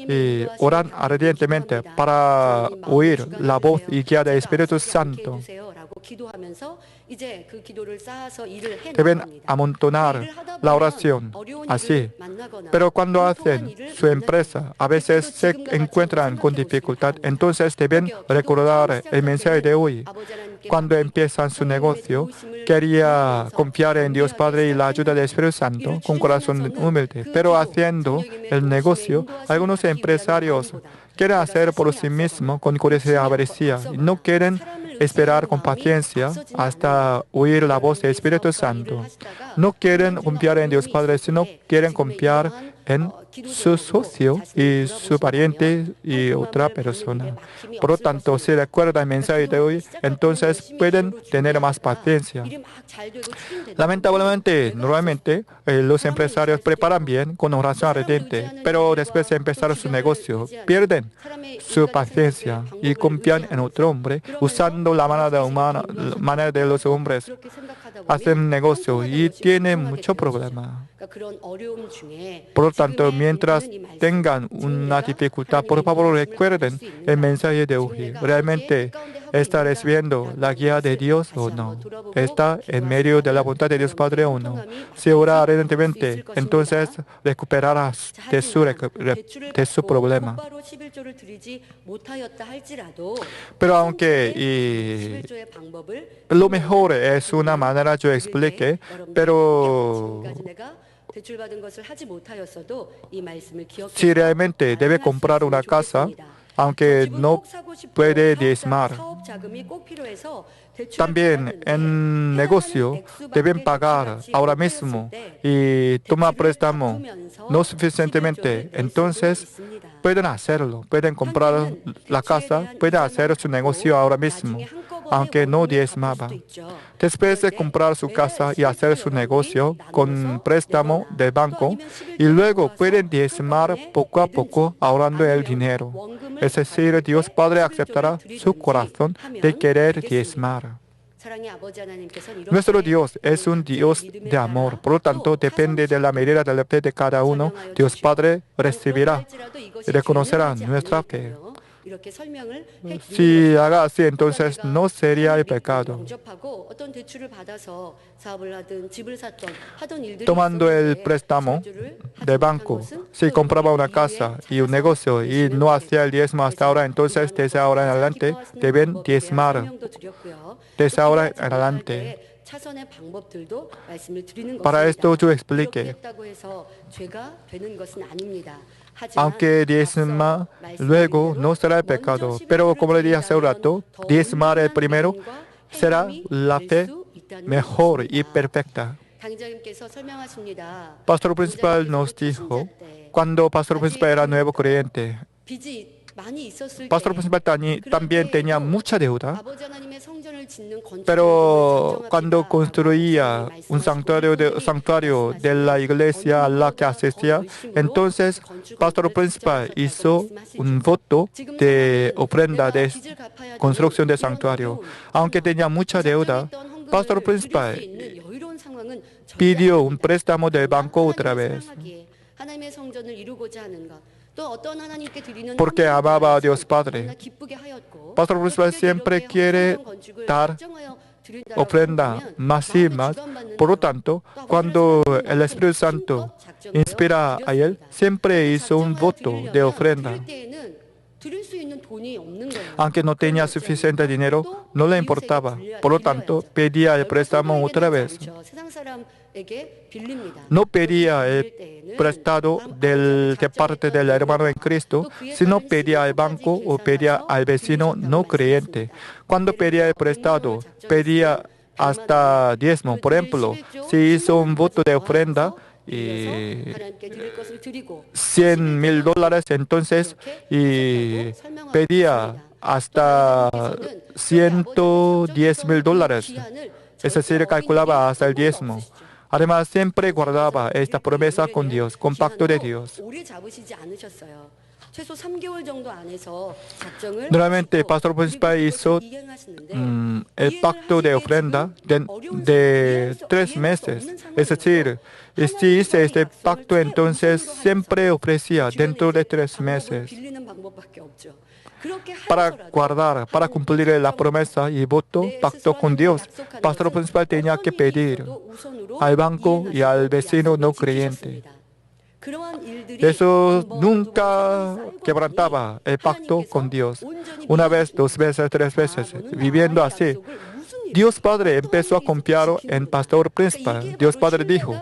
y oran ardientemente para oír la voz y guía del Espíritu Santo. Deben amontonar la oración así. Pero cuando hacen su empresa, a veces se encuentran con dificultad. Entonces deben recordar el mensaje de hoy. Cuando empiezan su negocio, quería confiar en Dios Padre y la ayuda del Espíritu Santo con corazón humilde. Pero haciendo el negocio, algunos empresarios quieren hacer por sí mismos con curiosidad y avaricia. No quieren esperar con paciencia hasta oír la voz del Espíritu Santo. No quieren confiar en Dios Padre, sino quieren confiar en su socio y su pariente y otra persona. Por lo tanto, si recuerdan el mensaje de hoy, entonces pueden tener más paciencia. Lamentablemente, normalmente los empresarios preparan bien con oración ardiente, pero después de empezar su negocio, pierden su paciencia y confían en otro hombre usando imitando la manera de los hombres hacen negocio y tiene mucho problema. Por lo tanto, mientras tengan una dificultad, por favor recuerden el mensaje de hoy. ¿Realmente está recibiendo la guía de Dios o no? ¿Está en medio de la voluntad de Dios Padre o no? Si ora ardentemente, entonces recuperará de su problema. Pero aunque lo mejor es una manera yo explique, pero si realmente debe comprar una casa, aunque no puede diezmar, también en negocio deben pagar ahora mismo y tomar préstamo no suficientemente. Entonces pueden hacerlo, pueden comprar la casa, pueden hacer su negocio ahora mismo, aunque no diezmaba. Después de comprar su casa y hacer su negocio con préstamo del banco, y luego pueden diezmar poco a poco ahorrando el dinero. Es decir, Dios Padre aceptará su corazón de querer diezmar. Nuestro Dios es un Dios de amor, por lo tanto, depende de la medida de la fe de cada uno. Dios Padre recibirá y reconocerá nuestra fe. Si haga así, entonces no sería el pecado. Tomando el préstamo del banco, si compraba una casa y un negocio y no hacía el diezmo hasta ahora, entonces desde ahora en adelante deben diezmar. Desde ahora en adelante. Para esto yo expliqué. Aunque diezma, luego no será el pecado. Pero como le dije hace un rato, diezmar el primero será la fe mejor y perfecta. Pastor principal nos dijo, cuando Pastor principal era nuevo creyente, Pastor principal también tenía mucha deuda, pero cuando construía un santuario de la iglesia a la que asistía, entonces Pastor principal hizo un voto de ofrenda de construcción del santuario. Aunque tenía mucha deuda, Pastor principal pidió un préstamo del banco otra vez, porque amaba a Dios Padre. Pastor principal siempre quiere dar ofrenda más y más. Por lo tanto, cuando el Espíritu Santo inspira a él, siempre hizo un voto de ofrenda. Aunque no tenía suficiente dinero, no le importaba. Por lo tanto, pedía el préstamo otra vez. No pedía el prestado de parte del hermano en Cristo, sino pedía al banco o pedía al vecino no creyente. Cuando pedía el prestado, pedía hasta diezmo. Por ejemplo, si hizo un voto de ofrenda y $100,000, entonces pedía hasta $110,000. Es decir, calculaba hasta el diezmo. Además, siempre guardaba esta promesa con Dios, con pacto de Dios. Normalmente, el pastor principal hizo el pacto de ofrenda de 3 meses. Es decir, si hice este pacto, entonces siempre ofrecía dentro de 3 meses. Para guardar, para cumplir la promesa y voto, pacto con Dios, el pastor principal tenía que pedir al banco y al vecino no creyente. Eso nunca quebrantaba el pacto con Dios. Una vez, 2 veces, 3 veces, viviendo así, Dios Padre empezó a confiar en pastor principal. Dios Padre dijo,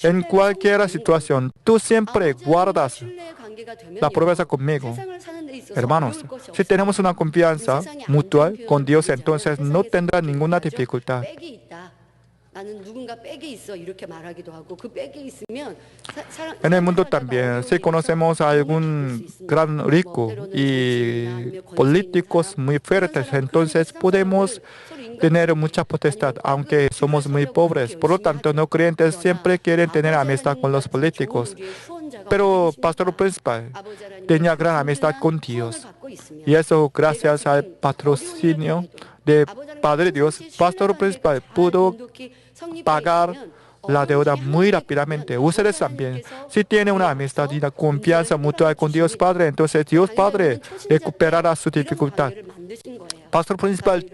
en cualquier situación, tú siempre guardas la promesa conmigo. Hermanos, si tenemos una confianza mutua con Dios, entonces no tendrá ninguna dificultad. En el mundo también, si conocemos a algún gran rico y políticos muy fuertes, entonces podemos tener mucha potestad, aunque somos muy pobres. Por lo tanto, no creyentes siempre quieren tener amistad con los políticos. Pero pastor principal tenía gran amistad con Dios. Y eso gracias al patrocinio de Padre Dios, pastor principal pudo pagar la deuda muy rápidamente. Ustedes también, si tienen una amistad y una confianza mutua con Dios Padre, entonces Dios Padre recuperará su dificultad. Pastor principal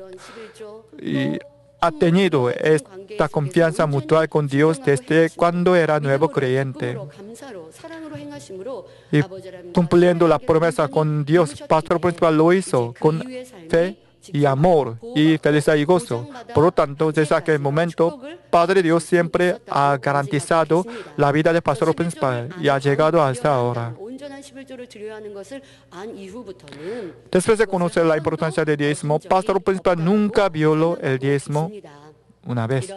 ha tenido esta confianza mutua con Dios desde cuando era nuevo creyente. Y cumpliendo la promesa con Dios, pastor principal lo hizo con fe y amor y felicidad y gozo. Por lo tanto, desde aquel momento, Padre Dios siempre ha garantizado la vida del pastor principal y ha llegado hasta ahora. Después de conocer la importancia del diezmo, pastor principal nunca violó el diezmo una vez.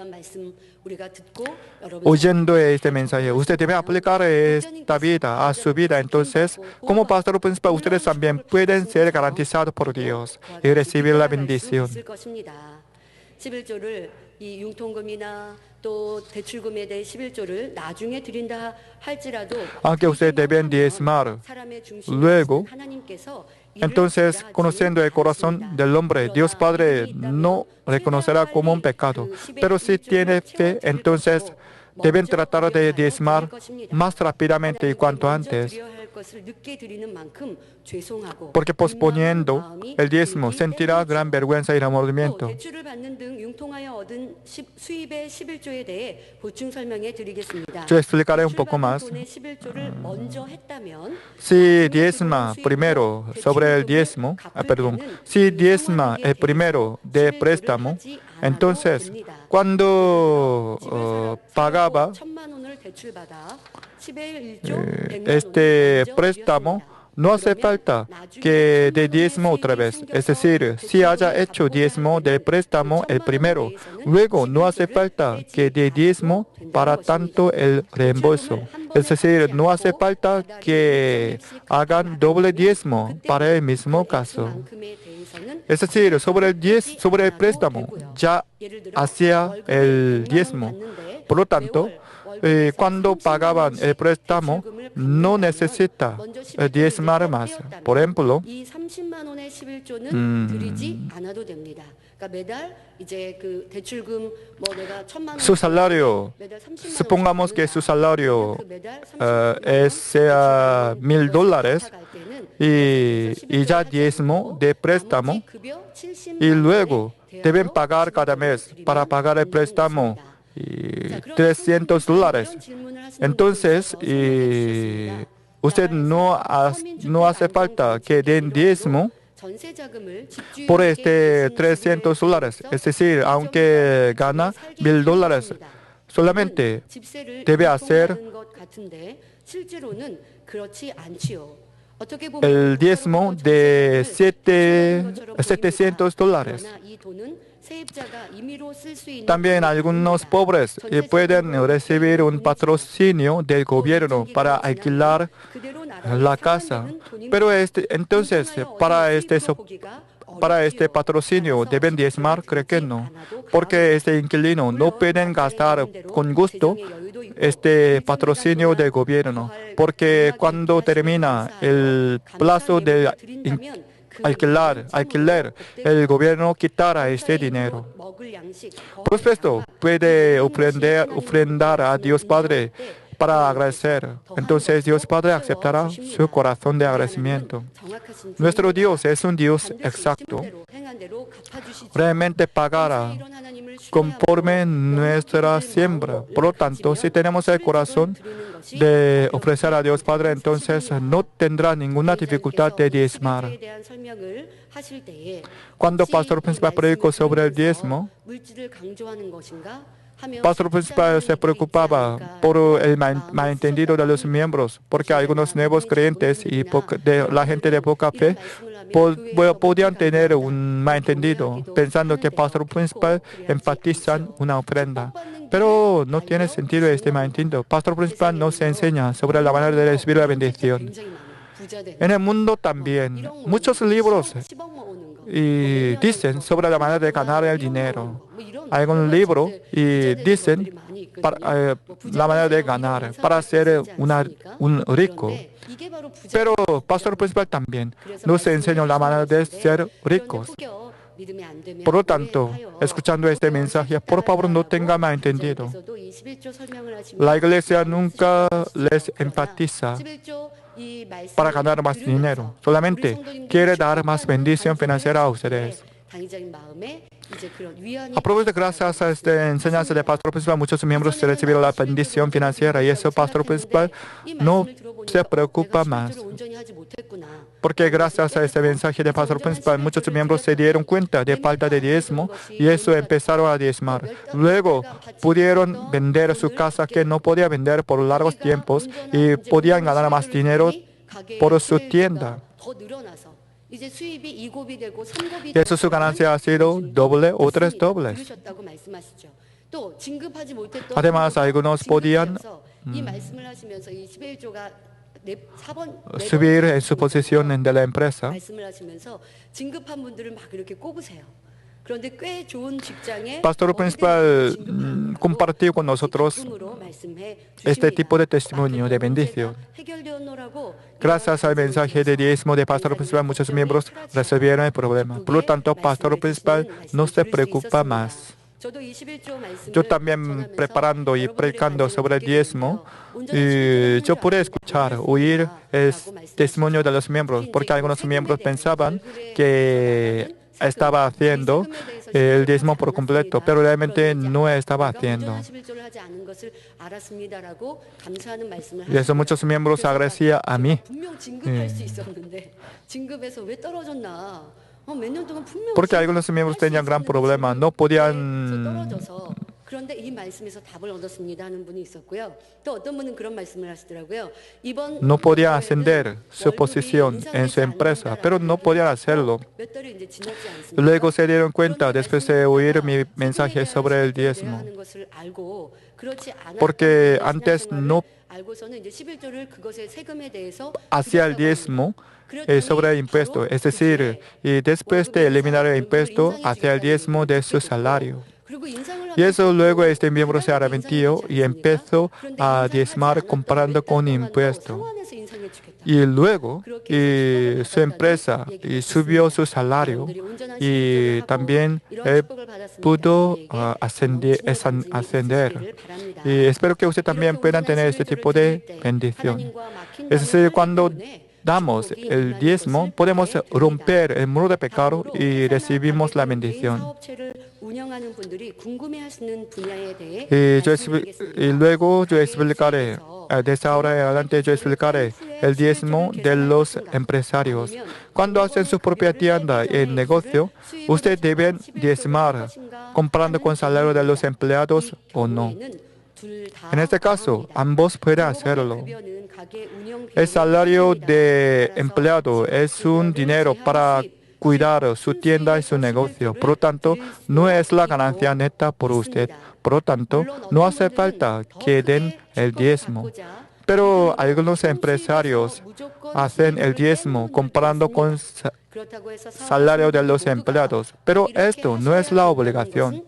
Oyendo este mensaje, usted debe aplicar esta vida a su vida. Entonces, como pastor principal, ustedes también pueden ser garantizados por Dios y recibir la bendición. Aunque ustedes deben diezmar luego, entonces, conociendo el corazón del hombre, Dios Padre no reconocerá como un pecado. Pero si tiene fe, entonces deben tratar de diezmar más rápidamente y cuanto antes. Porque posponiendo el diezmo sentirá gran vergüenza y remordimiento. Yo explicaré un poco más. Si diezma primero sobre el diezmo, si diezma el primero de préstamo, entonces cuando pagaba este préstamo, no hace falta que dé diezmo otra vez. Es decir, si haya hecho diezmo del préstamo el primero, luego no hace falta que dé diezmo para tanto el reembolso. Es decir, no hace falta que hagan doble diezmo para el mismo caso. Es decir, sobre el préstamo ya hacía el diezmo. Por lo tanto, cuando pagaban el préstamo, no necesita diezmar más. Por ejemplo, su salario, supongamos que su salario sea $1,000 y ya diezmo de préstamo y luego deben pagar cada mes para pagar el préstamo $300. Entonces, usted no hace falta que den diezmo por este $300. Es decir, aunque gana $1,000, solamente debe hacer el diezmo de $700. También algunos pobres pueden recibir un patrocinio del gobierno para alquilar la casa. Pero entonces, para este patrocinio, ¿deben diezmar? Creo que no. Porque este inquilino no pueden gastar con gusto este patrocinio del gobierno. Porque cuando termina el plazo de alquiler, el gobierno quitará este dinero. Por supuesto, puede ofrendar a Dios Padre para agradecer. Entonces Dios Padre aceptará su corazón de agradecimiento. Nuestro Dios es un Dios exacto. Realmente pagará conforme nuestra siembra. Por lo tanto, si tenemos el corazón de ofrecer a Dios Padre, entonces no tendrá ninguna dificultad de diezmar. Cuando Pastor Principal predicó sobre el diezmo, Pastor Principal se preocupaba por el malentendido de los miembros, porque algunos nuevos creyentes y de la gente de poca fe podían tener un malentendido, pensando que Pastor Principal enfatizan una ofrenda. Pero no tiene sentido este malentendido. Pastor Principal nos enseña sobre la manera de recibir la bendición. En el mundo también, muchos libros y dicen sobre la manera de ganar el dinero. Hay un libro y dicen la manera de ganar para ser un rico. Pero pastor principal también nos enseñó la manera de ser ricos. Por lo tanto, escuchando este mensaje, por favor no tenga malentendido. La iglesia nunca les enfatiza para ganar más dinero. Solamente quiere dar más bendición financiera a ustedes. A propósito, gracias a esta enseñanza de pastor principal, muchos miembros recibieron la bendición financiera y ese pastor principal no se preocupa más. Porque gracias a este mensaje de pastor principal, muchos miembros se dieron cuenta de falta de diezmo y eso empezaron a diezmar. Luego pudieron vender su casa que no podía vender por largos tiempos y podían ganar más dinero por su tienda. Y eso su ganancia ha sido doble o tres dobles. Además, algunos podían subir en su posición de la empresa. Pastor principal compartió con nosotros este tipo de testimonio de bendición. Gracias al mensaje de diezmo de pastor principal, muchos miembros resolvieron el problema. Por lo tanto, pastor principal no se preocupa más. Yo también preparando y predicando sobre el diezmo, yo pude escuchar, oír el testimonio de los miembros, porque algunos miembros pensaban que estaba haciendo el diezmo por completo, pero realmente no estaba haciendo. Y eso muchos miembros agradecían a mí. Porque algunos miembros tenían gran problema, no podían ascender su posición en su empresa, pero no podían hacerlo. Luego se dieron cuenta después de oír mi mensaje sobre el diezmo, porque antes no hacía el diezmo sobre el impuesto, es decir, y después de eliminar el impuesto, hacía el diezmo de su salario. Y eso luego este miembro se arrepintió y empezó a diezmar comparando con impuesto. Y luego su empresa subió su salario y también pudo ascender. Y espero que usted también pueda tener este tipo de bendición. Es decir, cuando damos el diezmo, podemos romper el muro de pecado y recibimos la bendición. Y luego yo explicaré, desde ahora en adelante yo explicaré el diezmo de los empresarios. Cuando hacen su propia tienda en negocio, ustedes deben diezmar comparando con el salario de los empleados o no. En este caso, ambos pueden hacerlo. El salario de empleado es un dinero para cuidar su tienda y su negocio. Por lo tanto, no es la ganancia neta por usted. Por lo tanto, no hace falta que den el diezmo. Pero algunos empresarios hacen el diezmo comparando con el salario de los empleados. Pero esto no es la obligación.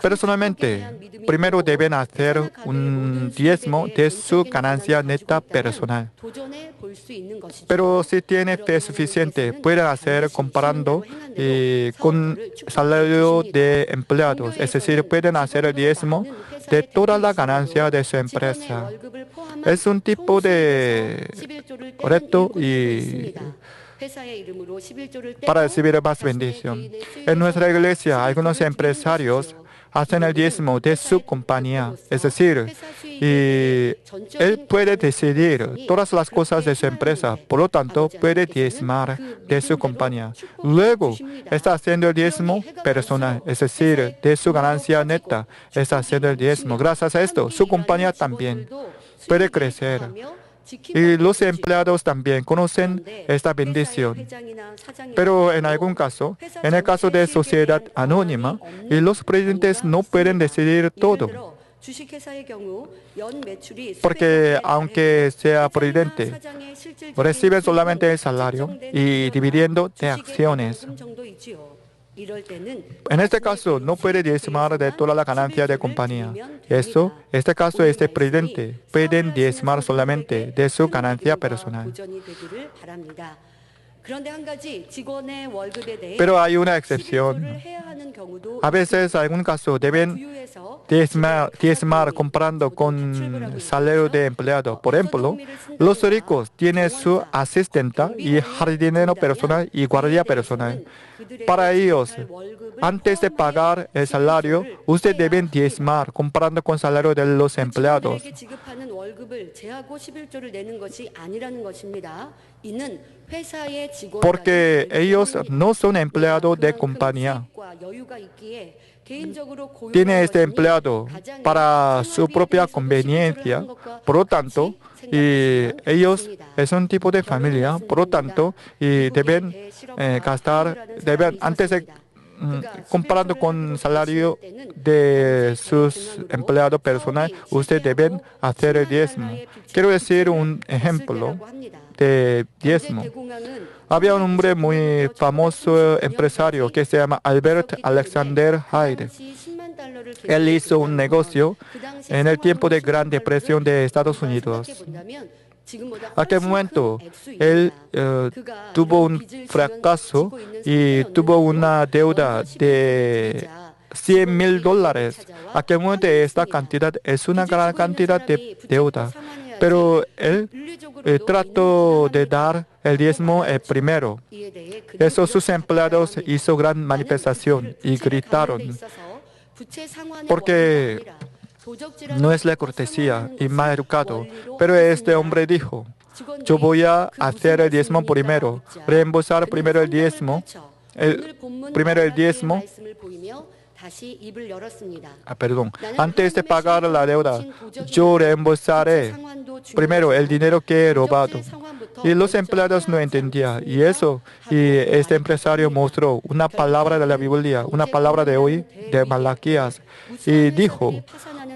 Personalmente, primero deben hacer un diezmo de su ganancia neta personal. Pero si tiene fe suficiente, pueden hacer comparando con salario de empleados. Es decir, pueden hacer el diezmo de toda la ganancia de su empresa. Es un tipo de reto y para recibir más bendición. En nuestra iglesia, algunos empresarios hacen el diezmo de su compañía. Es decir, él puede decidir todas las cosas de su empresa. Por lo tanto, puede diezmar de su compañía. Luego, está haciendo el diezmo personal. Es decir, de su ganancia neta. Está haciendo el diezmo. Gracias a esto, su compañía también puede crecer. Y los empleados también conocen esta bendición. Pero en algún caso, en el caso de sociedad anónima, los presidentes no pueden decidir todo. Porque aunque sea presidente, recibe solamente el salario y dividiendo de acciones. En este caso, no puede diezmar de toda la ganancia de compañía. Este caso es el presidente. Pueden diezmar solamente de su ganancia personal. Pero hay una excepción. A veces, en algún caso, deben diezmar comprando con salario de empleado. Por ejemplo, los ricos tienen su asistente y jardinero personal y guardia personal. Para ellos, antes de pagar el salario, ustedes deben diezmar comprando con salario de los empleados. Porque ellos no son empleados de compañía. Tiene este empleado para su propia conveniencia. Por lo tanto, ellos es un tipo de familia. Por lo tanto, deben gastar, antes de comparando con salario de sus empleados personales, ustedes deben hacer el diezmo. Quiero decir un ejemplo de diezmo. Había un hombre muy famoso empresario que se llama Albert Alexander Hyde. Él hizo un negocio en el tiempo de Gran Depresión de Estados Unidos. En aquel momento, él tuvo un fracaso y tuvo una deuda de $100,000. En aquel momento, esta cantidad es una gran cantidad de deuda. Pero él trató de dar el diezmo primero. Eso sus empleados hizo gran manifestación y gritaron. Porque no es la cortesía y mal educado. Pero este hombre dijo, yo voy a hacer el diezmo primero, reembolsar primero el diezmo, antes de pagar la deuda, yo reembolsaré primero el dinero que he robado. Y los empleados no entendían. Y este empresario mostró una palabra de la Biblia, una palabra de hoy, de Malaquías, y dijo,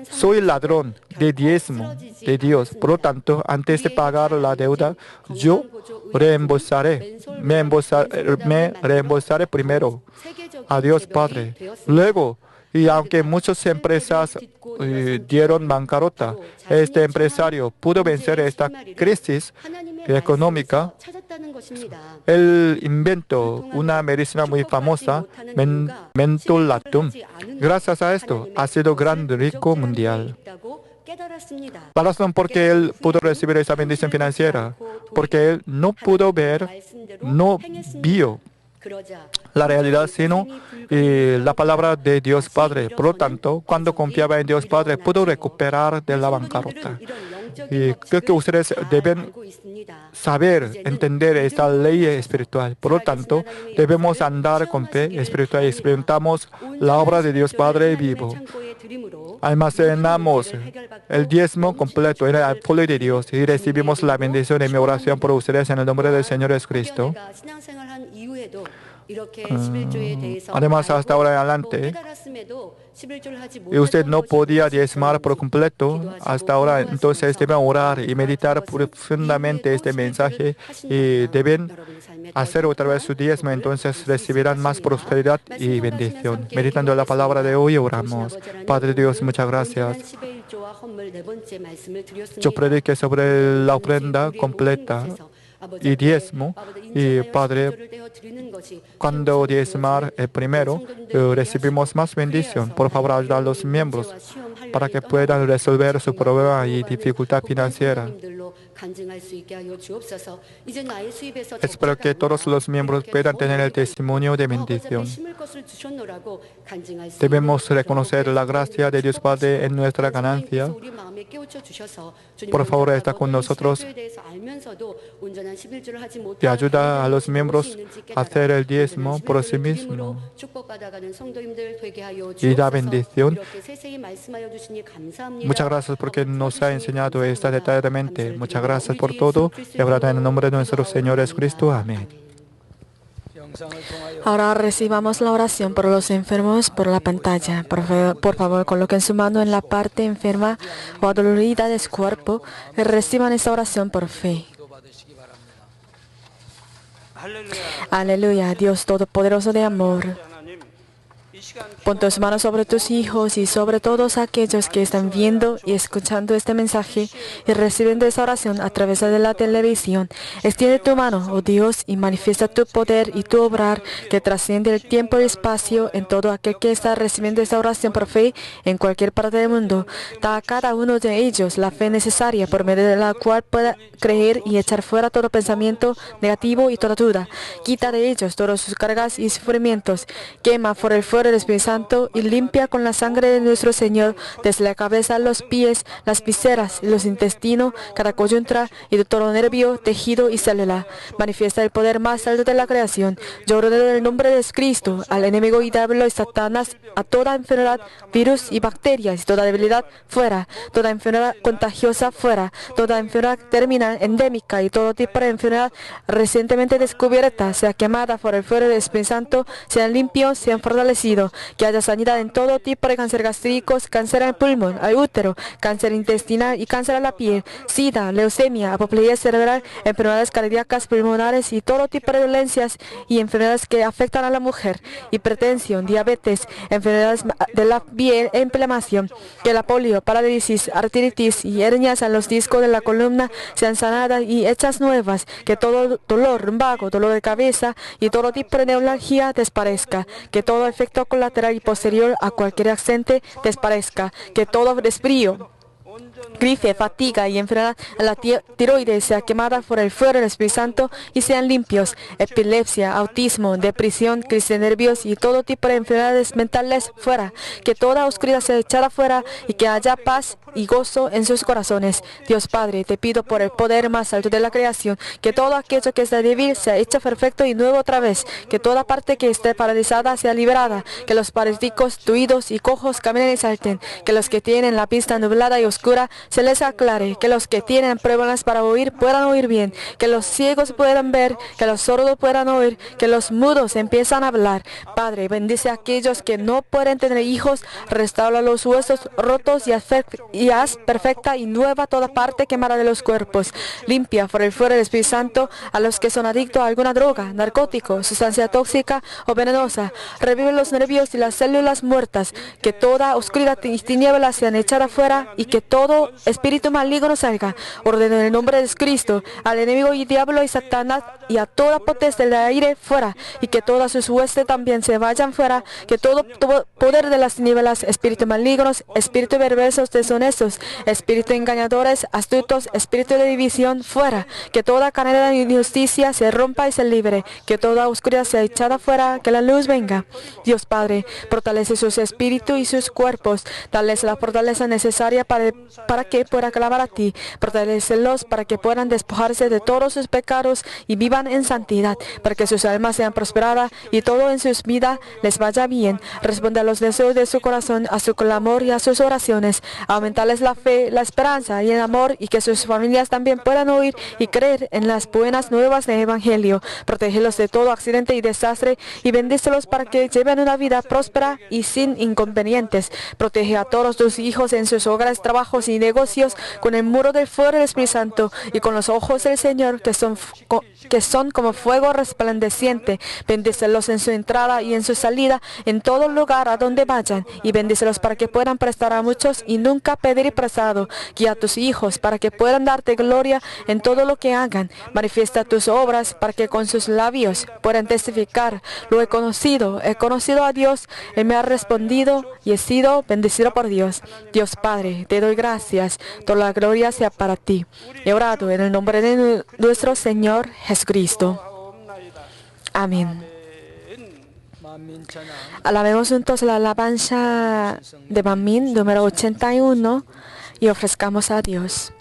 soy ladrón de diezmo de Dios. Por lo tanto, antes de pagar la deuda, yo me reembolsaré primero a Dios Padre. Luego, y aunque muchas empresas dieron bancarrota, este empresario pudo vencer esta crisis económica. Él inventó una medicina muy famosa, mentolatum. Gracias a esto, ha sido gran rico mundial. La razón por qué él pudo recibir esa bendición financiera, porque él no vio la realidad, sino la palabra de Dios Padre. Por lo tanto, cuando confiaba en Dios Padre, pudo recuperar de la bancarrota. Y creo que ustedes deben saber, entender esta ley espiritual. Por lo tanto, debemos andar con fe espiritual y experimentamos la obra de Dios Padre vivo. Almacenamos el diezmo completo en el pueblo de Dios y recibimos la bendición de mi oración por ustedes en el nombre del Señor Jesucristo. Además, hasta ahora en adelante, y usted no podía diezmar por completo hasta ahora, entonces deben orar y meditar profundamente este mensaje y deben hacer otra vez su diezmo, entonces recibirán más prosperidad y bendición. Meditando la palabra de hoy, oramos. Padre Dios, muchas gracias. Yo prediqué sobre la ofrenda completa y diezmo. Y Padre, cuando diezmar primero, recibimos más bendición. Por favor, ayuda a los miembros para que puedan resolver su problema y dificultad financiera. Espero que todos los miembros puedan tener el testimonio de bendición. Debemos reconocer la gracia de Dios Padre en nuestra ganancia. Por favor, está con nosotros y ayuda a los miembros a hacer el diezmo por sí mismos y da bendición. Muchas gracias porque nos ha enseñado esta detalladamente. Muchas gracias por todo. Y ahora en el nombre de nuestro Señor Jesucristo. Amén. Ahora recibamos la oración por los enfermos por la pantalla. Por favor, coloquen su mano en la parte enferma o adolorida de su cuerpo y reciban esta oración por fe. Aleluya, Dios Todopoderoso de amor. Pon tus manos sobre tus hijos y sobre todos aquellos que están viendo y escuchando este mensaje y recibiendo esta oración a través de la televisión. Extiende tu mano, oh Dios, y manifiesta tu poder y tu obrar que trasciende el tiempo y el espacio en todo aquel que está recibiendo esta oración por fe en cualquier parte del mundo. Da a cada uno de ellos la fe necesaria por medio de la cual pueda creer y echar fuera todo pensamiento negativo y toda duda. Quita de ellos todas sus cargas y sufrimientos. Quema por el fuego del Espíritu Santo y limpia con la sangre de nuestro Señor desde la cabeza a los pies, las vísceras, los intestinos, cada coyuntura y de todo nervio, tejido y célula. Manifiesta el poder más alto de la creación. Yo ordeno en el nombre de Cristo al enemigo y diablo y Satanás, a toda enfermedad, virus y bacterias y toda debilidad fuera, toda enfermedad contagiosa fuera, toda enfermedad terminal, endémica y todo tipo de enfermedad recientemente descubierta sea quemada por el fuego del Espíritu Santo, sean limpios, sean fortalecidos. Que haya sanidad en todo tipo de cáncer gástricos, cáncer al pulmón, al útero, cáncer intestinal y cáncer a la piel, sida, leucemia, apoplejía cerebral, enfermedades cardíacas, pulmonares y todo tipo de dolencias y enfermedades que afectan a la mujer, hipertensión, diabetes, enfermedades de la piel e inflamación, que la polio, parálisis, artritis y hernias en los discos de la columna sean sanadas y hechas nuevas, que todo dolor, lumbago, dolor de cabeza y todo tipo de neuralgia desaparezca, que todo efecto colateral y posterior a cualquier accidente desaparezca, que todo resfrío, gripe, fatiga y enfermedad en la tiroides sea quemada por el fuego del Espíritu Santo y sean limpios, epilepsia, autismo, depresión, crisis de nervios y todo tipo de enfermedades mentales fuera, que toda oscuridad sea echada fuera y que haya paz y gozo en sus corazones. Dios Padre, te pido por el poder más alto de la creación, que todo aquello que está débil sea hecho perfecto y nuevo otra vez, que toda parte que esté paralizada sea liberada, que los paralíticos, tuidos y cojos caminen y salten, que los que tienen la pista nublada y oscura se les aclare, que los que tienen problemas para oír puedan oír bien, que los ciegos puedan ver, que los sordos puedan oír, que los mudos empiezan a hablar. Padre, bendice a aquellos que no pueden tener hijos, restaura los huesos rotos y haz perfecta y nueva toda parte quemada de los cuerpos. Limpia por el fuego del Espíritu Santo a los que son adictos a alguna droga, narcótico, sustancia tóxica o venenosa. Revive los nervios y las células muertas, que toda oscuridad y tinieblas sean echadas fuera y que todo espíritu maligno salga. Ordeno en el nombre de Cristo al enemigo y diablo y Satanás y a toda potestad del aire fuera, y que todas sus huestes también se vayan fuera, que todo poder de las tinieblas, espíritus malignos, espíritus perversos, deshonestos, espíritus engañadores, astutos, espíritu de división fuera, que toda cadena de injusticia se rompa y se libre, que toda oscuridad sea echada fuera, que la luz venga. Dios Padre, fortalece sus espíritus y sus cuerpos, dales la fortaleza necesaria para que puedan clamar a ti, fortalecelos para que puedan despojarse de todos sus pecados y vivan en santidad, para que sus almas sean prosperadas y todo en sus vidas les vaya bien. Responde a los deseos de su corazón, a su clamor y a sus oraciones. Aumentarles la fe, la esperanza y el amor, y que sus familias también puedan oír y creer en las buenas nuevas del Evangelio. Protégelos de todo accidente y desastre y bendícelos para que lleven una vida próspera y sin inconvenientes. Protege a todos tus hijos en sus hogares, trabajos y negocios con el muro del fuego del Espíritu Santo y con los ojos del Señor que son como fuego resplandeciente. Bendícelos en su entrada y en su salida, en todo lugar a donde vayan, y bendícelos para que puedan prestar a muchos y nunca pedir prestado. Guía a tus hijos para que puedan darte gloria en todo lo que hagan. Manifiesta tus obras para que con sus labios puedan testificar: lo he conocido a Dios, Él me ha respondido y he sido bendecido por Dios. Dios Padre, te doy gracias, toda la gloria sea para ti. He orado en el nombre de nuestro Señor Jesucristo. Amén. Alabemos juntos la alabanza de Manmin número 81 y ofrezcamos a Dios.